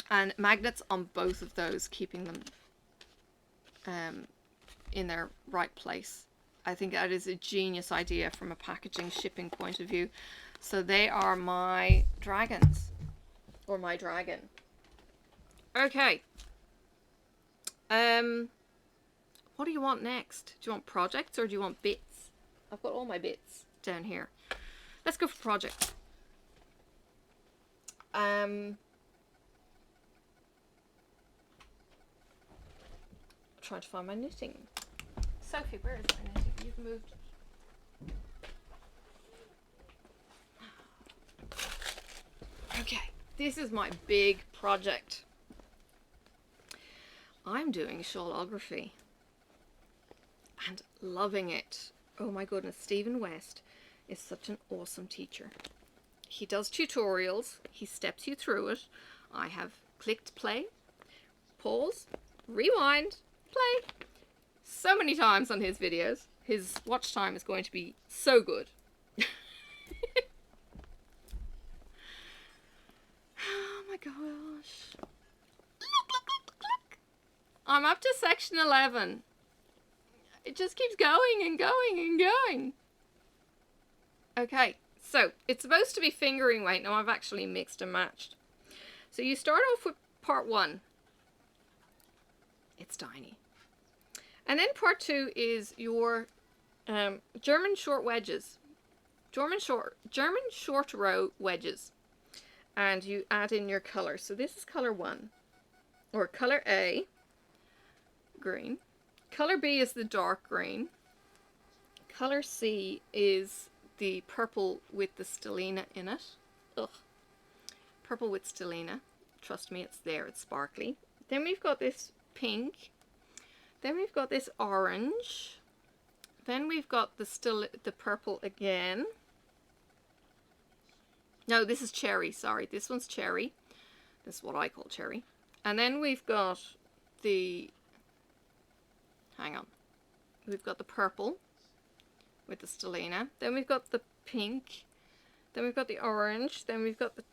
And magnets on both of those, keeping them in their right place. I think that is a genius idea from a packaging shipping point of view. So they are my dragons, or my dragon. Okay. What do you want next? Do you want projects or do you want bits? I've got all my bits down here. Let's go for projects. Trying to find my knitting. Sophie, where is my knitting? You've moved. Okay, this is my big project. I'm doing shawlography and loving it. Oh my goodness, Stephen West is such an awesome teacher. He does tutorials, he steps you through it. I have clicked play, pause, rewind, play so many times on his videos. His watch time is going to be so good. Oh my gosh. I'm up to section 11. It just keeps going and going and going. Okay, so it's supposed to be fingering weight. Now I've actually mixed and matched. So you start off with part 1. It's tiny. And then part 2 is your German short wedges. German short row wedges. And you add in your color. So this is color 1. Or color A, green. Color B is the dark green. Color C is the purple with the stellina in it. Ugh. Purple with stellina. Trust me, it's there. It's sparkly. Then we've got this pink. Then we've got this orange. Then we've got the purple again. No, this is cherry, sorry. This one's cherry. This is what I call cherry. And then we've got the, hang on. We've got the purple with the stellina. Then we've got the pink. Then we've got the orange. Then we've got the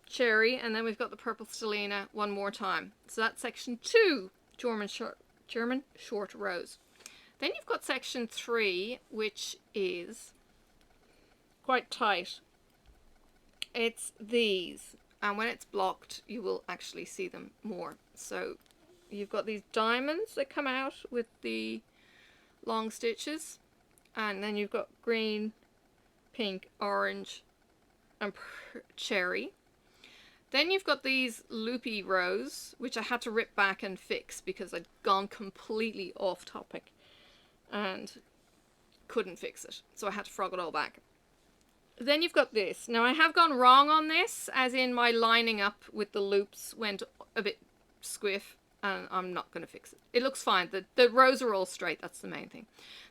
cherry. And then we've got the purple stellina one more time. So that's section 2, German short rows. Then you've got section 3, which is quite tight. It's these. And when it's blocked, you will actually see them more. So you've got these diamonds that come out with the long stitches. And then you've got green, pink, orange, and cherry. Then you've got these loopy rows, which I had to rip back and fix because I'd gone completely off topic and couldn't fix it. So I had to frog it all back. Then you've got this. Now I have gone wrong on this, as in my lining up with the loops went a bit squiff, and I'm not going to fix it. It looks fine. The rows are all straight. That's the main thing.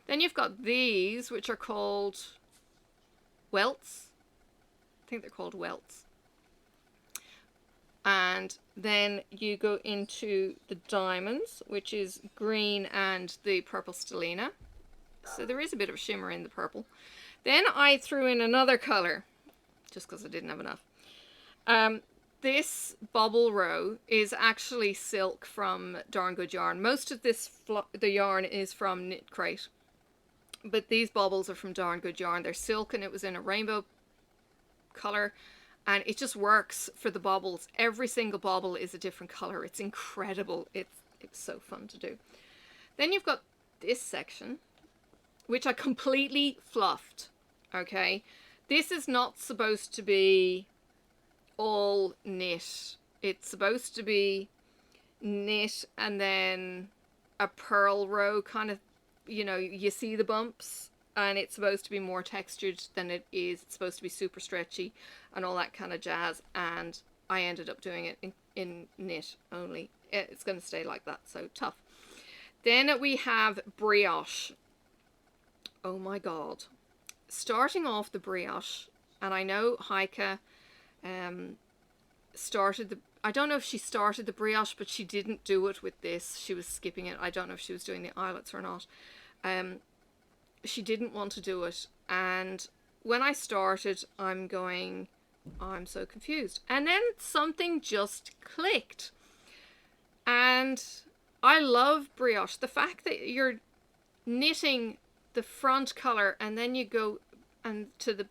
Then you've got these, which are called welts. I think they're called welts. And then you go into the diamonds, which is green and the purple stellina. So there is a bit of shimmer in the purple. Then I threw in another color, just because I didn't have enough. This bobble row is actually silk from Darn Good Yarn. Most of the yarn is from Knit Crate, but these bobbles are from Darn Good Yarn. They're silk and it was in a rainbow color, and it just works for the bobbles. Every single bobble is a different color. It's incredible. It's so fun to do. Then you've got this section, which I completely fluffed. Okay, this is not supposed to be all knit. It's supposed to be knit and then a purl row, kind of, you know, you see the bumps, and it's supposed to be more textured than it is. It's supposed to be super stretchy and all that kind of jazz, and I ended up doing it in knit only. It's going to stay like that, so tough. Then we have brioche. Oh my god. Starting off the brioche, and I know Heike started the, I don't know if she started the brioche, but she didn't do it with this. She was skipping it. I don't know if she was doing the eyelets or not. She didn't want to do it, and when I started, I'm going, I'm so confused. And then something just clicked. And I love brioche. The fact that you're knitting the front color and then you go and to the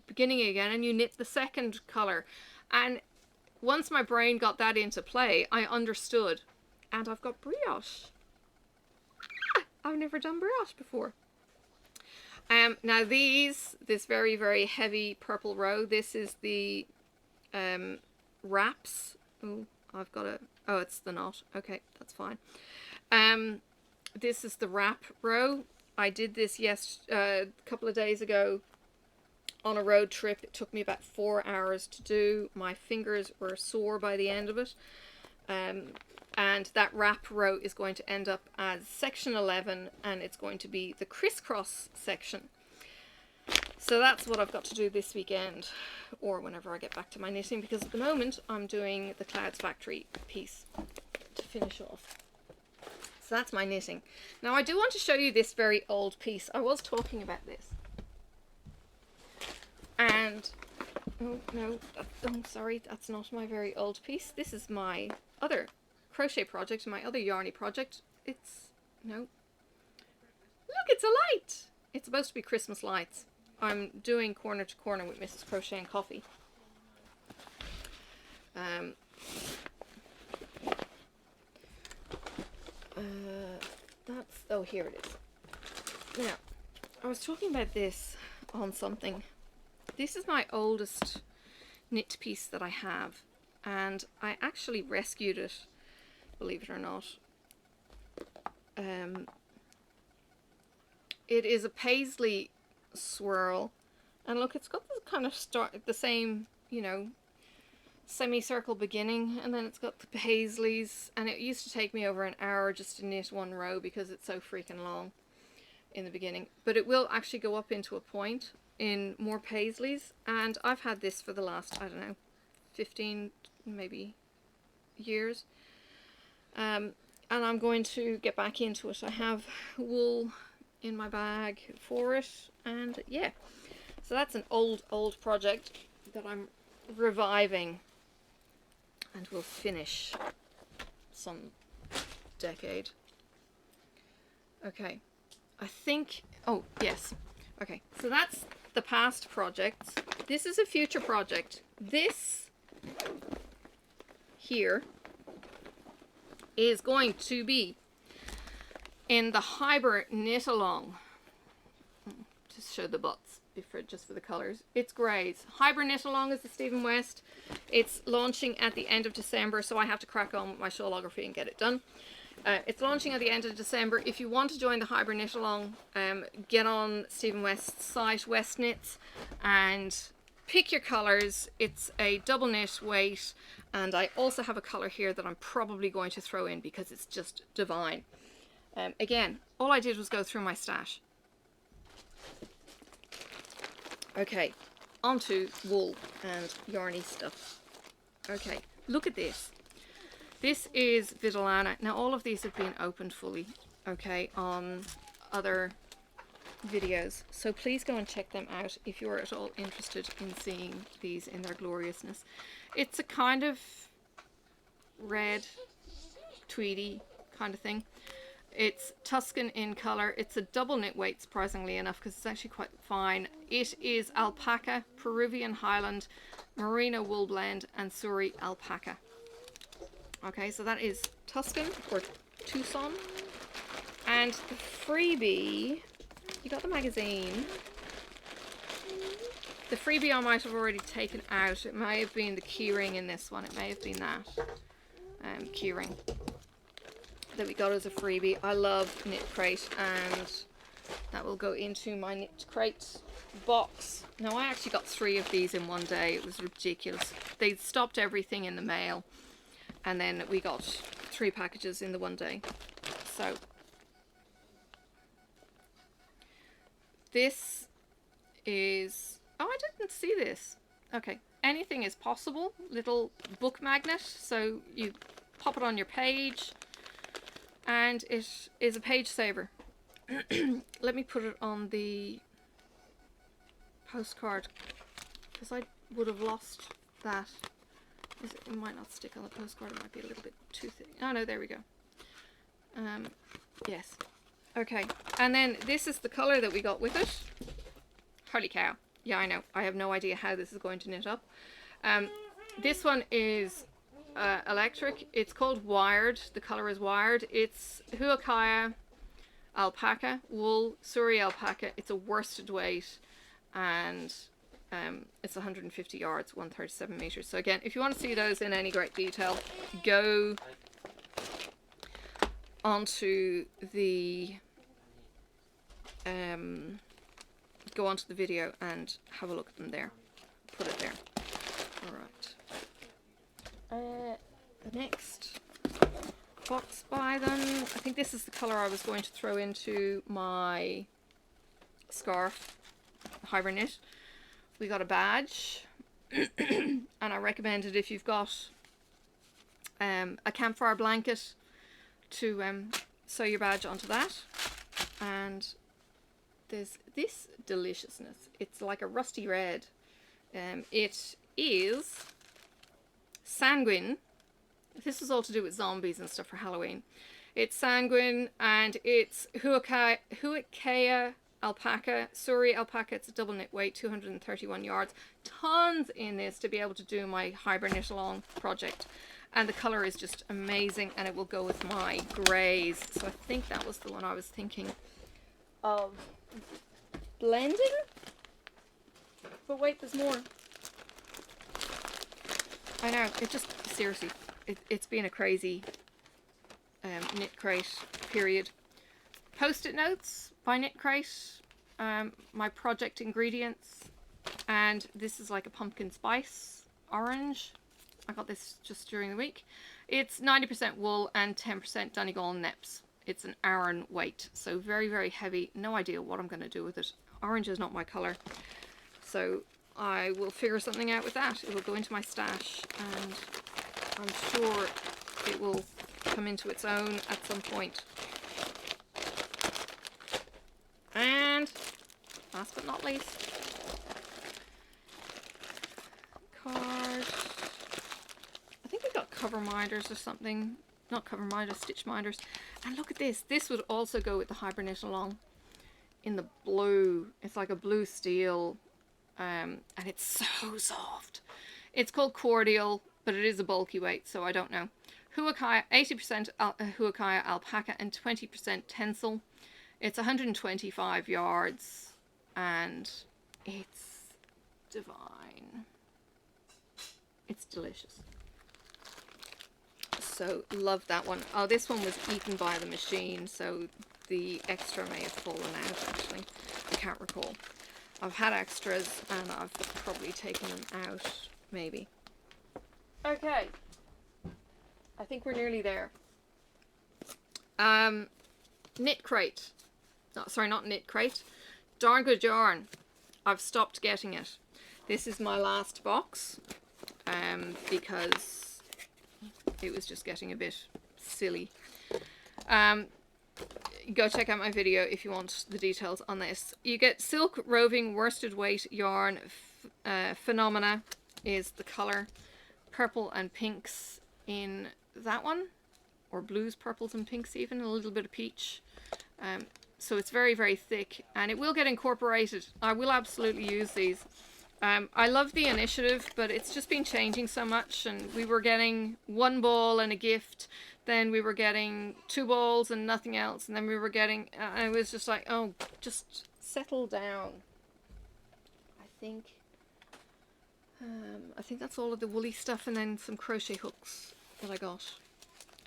beginning again and you knit the second color, and once my brain got that into play, I understood, and I've got brioche. I've never done brioche before. Now this very, very heavy purple row, this is the wraps. Oh, I've got a, oh, it's the knot. Okay, that's fine. This is the wrap row. I did this a couple of days ago on a road trip. It took me about 4 hours to do. My fingers were sore by the end of it. And that wrap row is going to end up as section 11, and it's going to be the crisscross section. So that's what I've got to do this weekend, or whenever I get back to my knitting, because at the moment I'm doing the Clouds Factory piece to finish off. So that's my knitting. Now I do want to show you this very old piece. I was talking about this. And, oh no, oh sorry, that's not my very old piece. This is my other crochet project, my other yarny project. It's, no. Look, it's a light! It's supposed to be Christmas lights. I'm doing corner to corner with Mrs. Crochet and Coffee. That's, oh, here it is. Now, I was talking about this on something. This is my oldest knit piece that I have, and I actually rescued it, believe it or not. It is a paisley swirl, and look, it's got this kind of the same, you know, semicircle beginning, and then it's got the paisleys, and it used to take me over an hour just to knit one row because it's so freaking long. in the beginning, but it will actually go up into a point in more paisleys, and I've had this for the last, I don't know, 15 maybe years, and I'm going to get back into it. I have wool in my bag for it, and yeah, so that's an old project that I'm reviving and will finish some decade. Okay, I think, oh yes, okay, so that's the past projects. This is a future project. This here is going to be in the Hyper Knit Along. Just show the butts just for the colors. It's greys. Hyper Knit Along is the Stephen West. It's launching at the end of December, so I have to crack on with my shawlography and get it done. It's launching at the end of December. If you want to join the Hyper Knit Along, get on Stephen West's site, West Knits, and pick your colours. It's a double knit weight, and I also have a colour here that I'm probably going to throw in because it's just divine. Again, all I did was go through my stash. Okay, onto wool and yarny stuff. Okay, look at this. This is Vitellana. Now all of these have been opened fully, okay, on other videos. So please go and check them out if you're at all interested in seeing these in their gloriousness. It's a kind of red, tweedy kind of thing. It's Tuscan in colour. It's a double knit weight, surprisingly enough, because it's actually quite fine. It is alpaca, Peruvian Highland, merino wool blend, and Suri alpaca. Okay, so that is Tuscan or Tucson. And the freebie, you got the magazine. The freebie I might have already taken out. It may have been the keyring in this one. It may have been that keyring that we got as a freebie. I love Knit Crate, and that will go into my Knit Crate box. Now I actually got 3 of these in one day. It was ridiculous. They stopped everything in the mail, and then we got 3 packages in the one day. So this is, oh, I didn't see this. Okay, anything is possible. Little book magnet, so you pop it on your page, and it is a page saver. Let me put it on the postcard, because I would have lost that. It might not stick on the postcard. It might be a little bit too thick. Oh no, there we go. Yes. Okay, and then this is the colour that we got with it. Holy cow. Yeah, I know. I have no idea how this is going to knit up. This one is electric. It's called Wired. The colour is Wired. It's Huacaya alpaca, wool, Suri alpaca. It's a worsted weight, and it's 150 yards, 137 meters. So again, if you want to see those in any great detail, go onto the video and have a look at them there. Put it there. All right. The next box by them. I think this is the colour I was going to throw into my scarf, Hyper Knit. We got a badge, and I recommend it if you've got a campfire blanket to sew your badge onto that. And there's this deliciousness. It's like a rusty red. It is sanguine. This is all to do with zombies and stuff for Halloween. It's sanguine, and it's Huacaya alpaca, Suri alpaca. It's a double knit weight, 231 yards. Tons in this to be able to do my Hyper Knit Along project. And the colour is just amazing, and it will go with my greys. So I think that was the one I was thinking of blending. But wait, there's more. I know, it just, seriously, it's been a crazy Knit Crate period. Post-it notes by Knit Crate, my project ingredients, and this is like a pumpkin spice orange. I got this just during the week. It's 90% wool and 10% Donegal Neps. It's an Xyron weight, so very, very heavy. No idea what I'm going to do with it. Orange is not my color, so I will figure something out with that. It will go into my stash, and I'm sure it will come into its own at some point. And last but not least, card. I think we got cover minders or something. Not cover minders, stitch minders. And look at this. This would also go with the hybrid knit along in the blue. It's like a blue steel, and it's so soft. It's called Cordial, but it is a bulky weight, so I don't know. Huakaya, 80% Huakaya alpaca and 20% tencel. It's 125 yards, and it's divine. It's delicious. So love that one. Oh, this one was eaten by the machine, so the extra may have fallen out actually. I can't recall. I've had extras and I've probably taken them out, maybe. Okay. I think we're nearly there. Knit crate. No, sorry, not knit crate. Darn good yarn. I've stopped getting it. This is my last box, because it was just getting a bit silly. Go check out my video if you want the details on this. You get silk roving worsted weight yarn. Phenomena is the color. Purple and pinks in that one, or blues, purples and pinks even, a little bit of peach. So it's very, very thick, and it will get incorporated. I will absolutely use these. I love the initiative, but it's just been changing so much, and we were getting one ball and a gift, then we were getting 2 balls and nothing else, and then we were getting, I was just like, oh, just settle down. I think that's all of the woolly stuff, and then some crochet hooks that I got,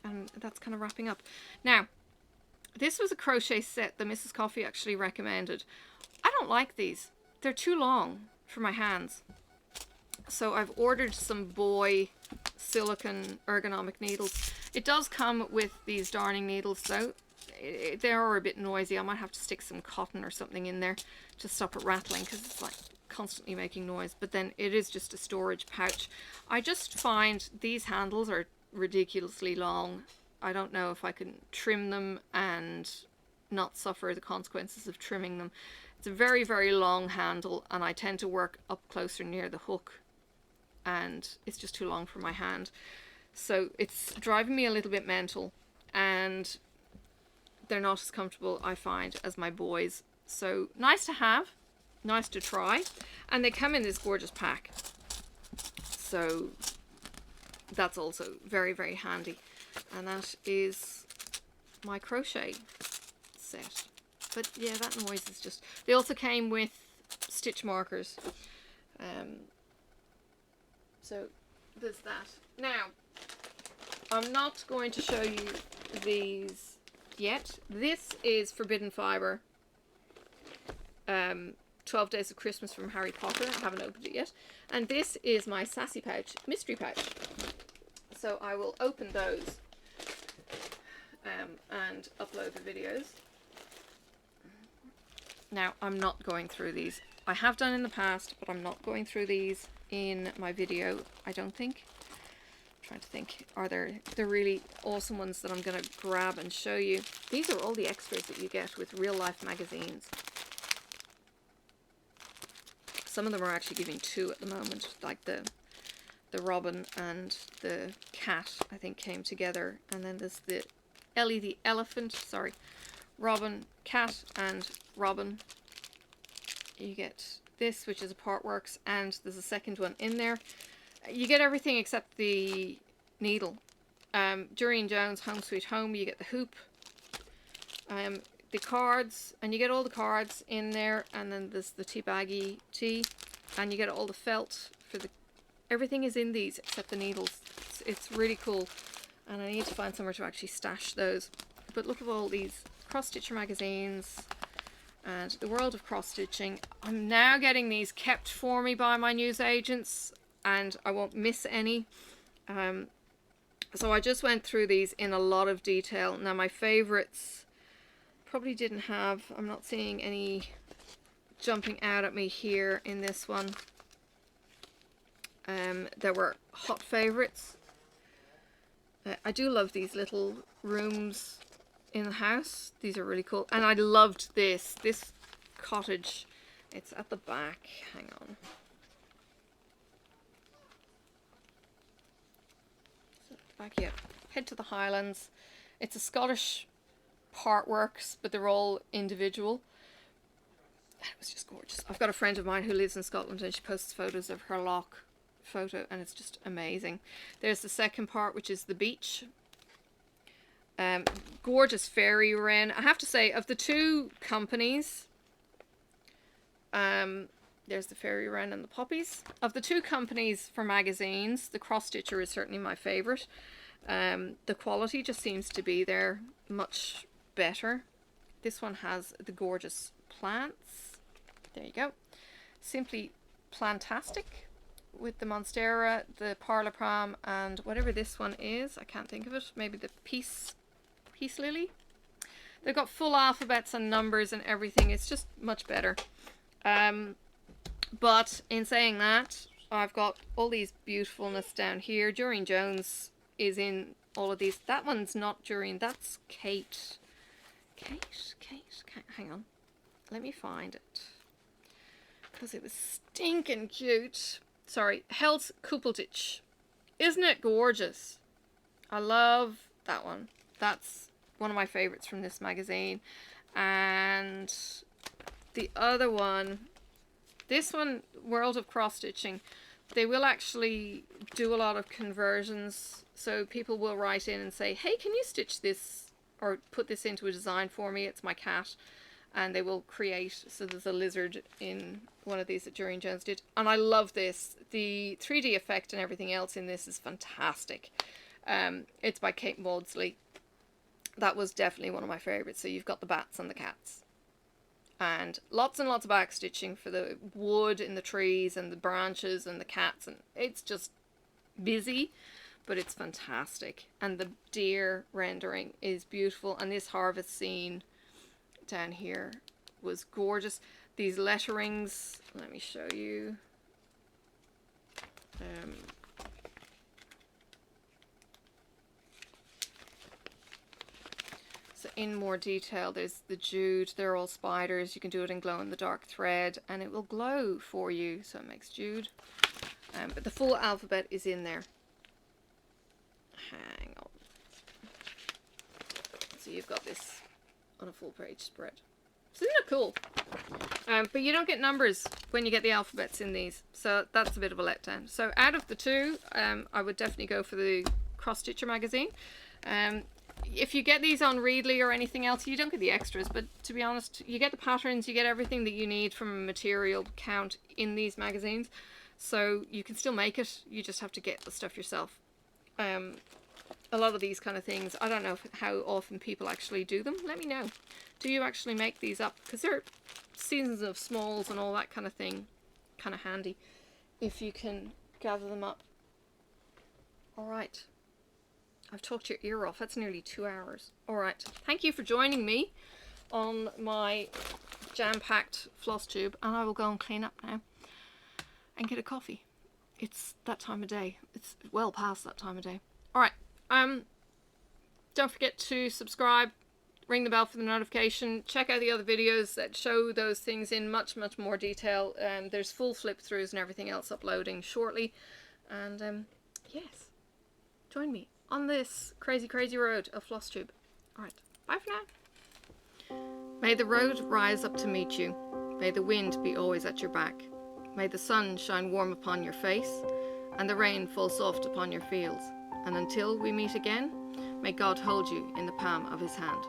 and that's kind of wrapping up. Now, this was a crochet set that Mrs. Coffee actually recommended. I don't like these. They're too long for my hands. So I've ordered some boy silicone ergonomic needles. It does come with these darning needles though. They are a bit noisy. I might have to stick some cotton or something in there to stop it rattling, because it's like constantly making noise. But then it is just a storage pouch. I just find these handles are ridiculously long. I don't know if I can trim them and not suffer the consequences of trimming them. It's a very, very long handle, and I tend to work up closer near the hook, and it's just too long for my hand. So it's driving me a little bit mental, and they're not as comfortable, I find, as my boys. So nice to have, nice to try, and they come in this gorgeous pack. So that's also very, very handy. And that is my crochet set. But yeah, that noise is just... They also came with stitch markers. So there's that. Now, I'm not going to show you these yet. This is Forbidden Fibre. 12 Days of Christmas from Harry Potter. I haven't opened it yet. And this is my Sassy Pouch, mystery pouch. So I will open those and upload the videos. Now, I'm not going through these. I have done in the past, but I'm not going through these in my video, I don't think. I'm trying to think, are there the really awesome ones that I'm going to grab and show you? These are all the extras that you get with real life magazines. Some of them are actually giving 2 at the moment, like the robin and the cat, I think, came together. And then there's the Ellie the elephant, sorry, robin, cat and robin. You get this, which is a Partworks, and there's a second one in there. You get everything except the needle. Durian Jones, Home Sweet Home, you get the hoop, the cards, and you get all the cards in there, and then there's the tea baggy tea, and you get all the felt for the... Everything is in these except the needles. It's really cool, and I need to find somewhere to actually stash those. But look at all these cross-stitcher magazines and the world of cross-stitching. I'm now getting these kept for me by my newsagents, and I won't miss any. So I just went through these in a lot of detail. Now my favorites probably didn't have, I'm not seeing any jumping out at me here in this one. There were hot favorites. I do love these little rooms in the house. These are really cool. And I loved this cottage. It's at the back. Hang on. Back here. Head to the Highlands. It's a Scottish part works, but they're all individual. It was just gorgeous. I've got a friend of mine who lives in Scotland and she posts photos of her loch photo and it's just amazing. There's the second part, which is the beach. Gorgeous fairy wren. I have to say, of the two companies, there's the fairy wren and the poppies. Of the two companies for magazines, the cross stitcher is certainly my favorite. The quality just seems to be there much better. This one has the gorgeous plants. There you go. Simply plantastic with the monstera, the parlopram, and whatever this one is. I can't think of it. Maybe the peace lily. They've got full alphabets and numbers and everything. It's just much better. But in saying that, I've got all these beautifulness down here. Doreen Jones is in all of these. That one's not Doreen, that's Kate. Kate, hang on. Let me find it. Because it was stinking cute. Sorry, Held Kupelditch. Isn't it gorgeous? I love that one. That's one of my favorites from this magazine. And the other one, this one, World of Cross Stitching, they will actually do a lot of conversions. So people will write in and say, hey, can you stitch this or put this into a design for me? It's my cat. And they will create, so there's a lizard in one of these that Doreen Jones did. And I love this. The 3D effect and everything else in this is fantastic. It's by Kate Maudsley. That was definitely one of my favorites. So you've got the bats and the cats. And lots of back stitching for the wood and the trees and the branches and the cats. And it's just busy, but it's fantastic. And the deer rendering is beautiful. And this harvest scene down here was gorgeous. These letterings, let me show you. So in more detail, there's the jute. They're all spiders. You can do it in glow in the dark thread and it will glow for you, so it makes jute. But the full alphabet is in there. Hang on. So you've got this on a full page spread. So isn't it cool? But you don't get numbers when you get the alphabets in these, so that's a bit of a letdown. So out of the two, I would definitely go for the Cross Stitcher magazine. If you get these on Readly or anything else, you don't get the extras, but to be honest, you get the patterns, you get everything that you need from a material count in these magazines, so you can still make it, you just have to get the stuff yourself. A lot of these kind of things, I don't know how often people actually do them. Let me know. Do you actually make these up? Because they're seasons of smalls and all that kind of thing. Kind of handy if you can gather them up. Alright. I've talked your ear off. That's nearly 2 hours. Alright. Thank you for joining me on my jam-packed floss tube. And I will go and clean up now. And get a coffee. It's that time of day. It's well past that time of day. Alright. Don't forget to subscribe, ring the bell for the notification, check out the other videos that show those things in much more detail. There's full flip throughs and everything else uploading shortly. And yes, join me on this crazy road of FlossTube. Alright, bye for now. May the road rise up to meet you. May the wind be always at your back. May the sun shine warm upon your face, and the rain fall soft upon your fields. And until we meet again, may God hold you in the palm of his hand.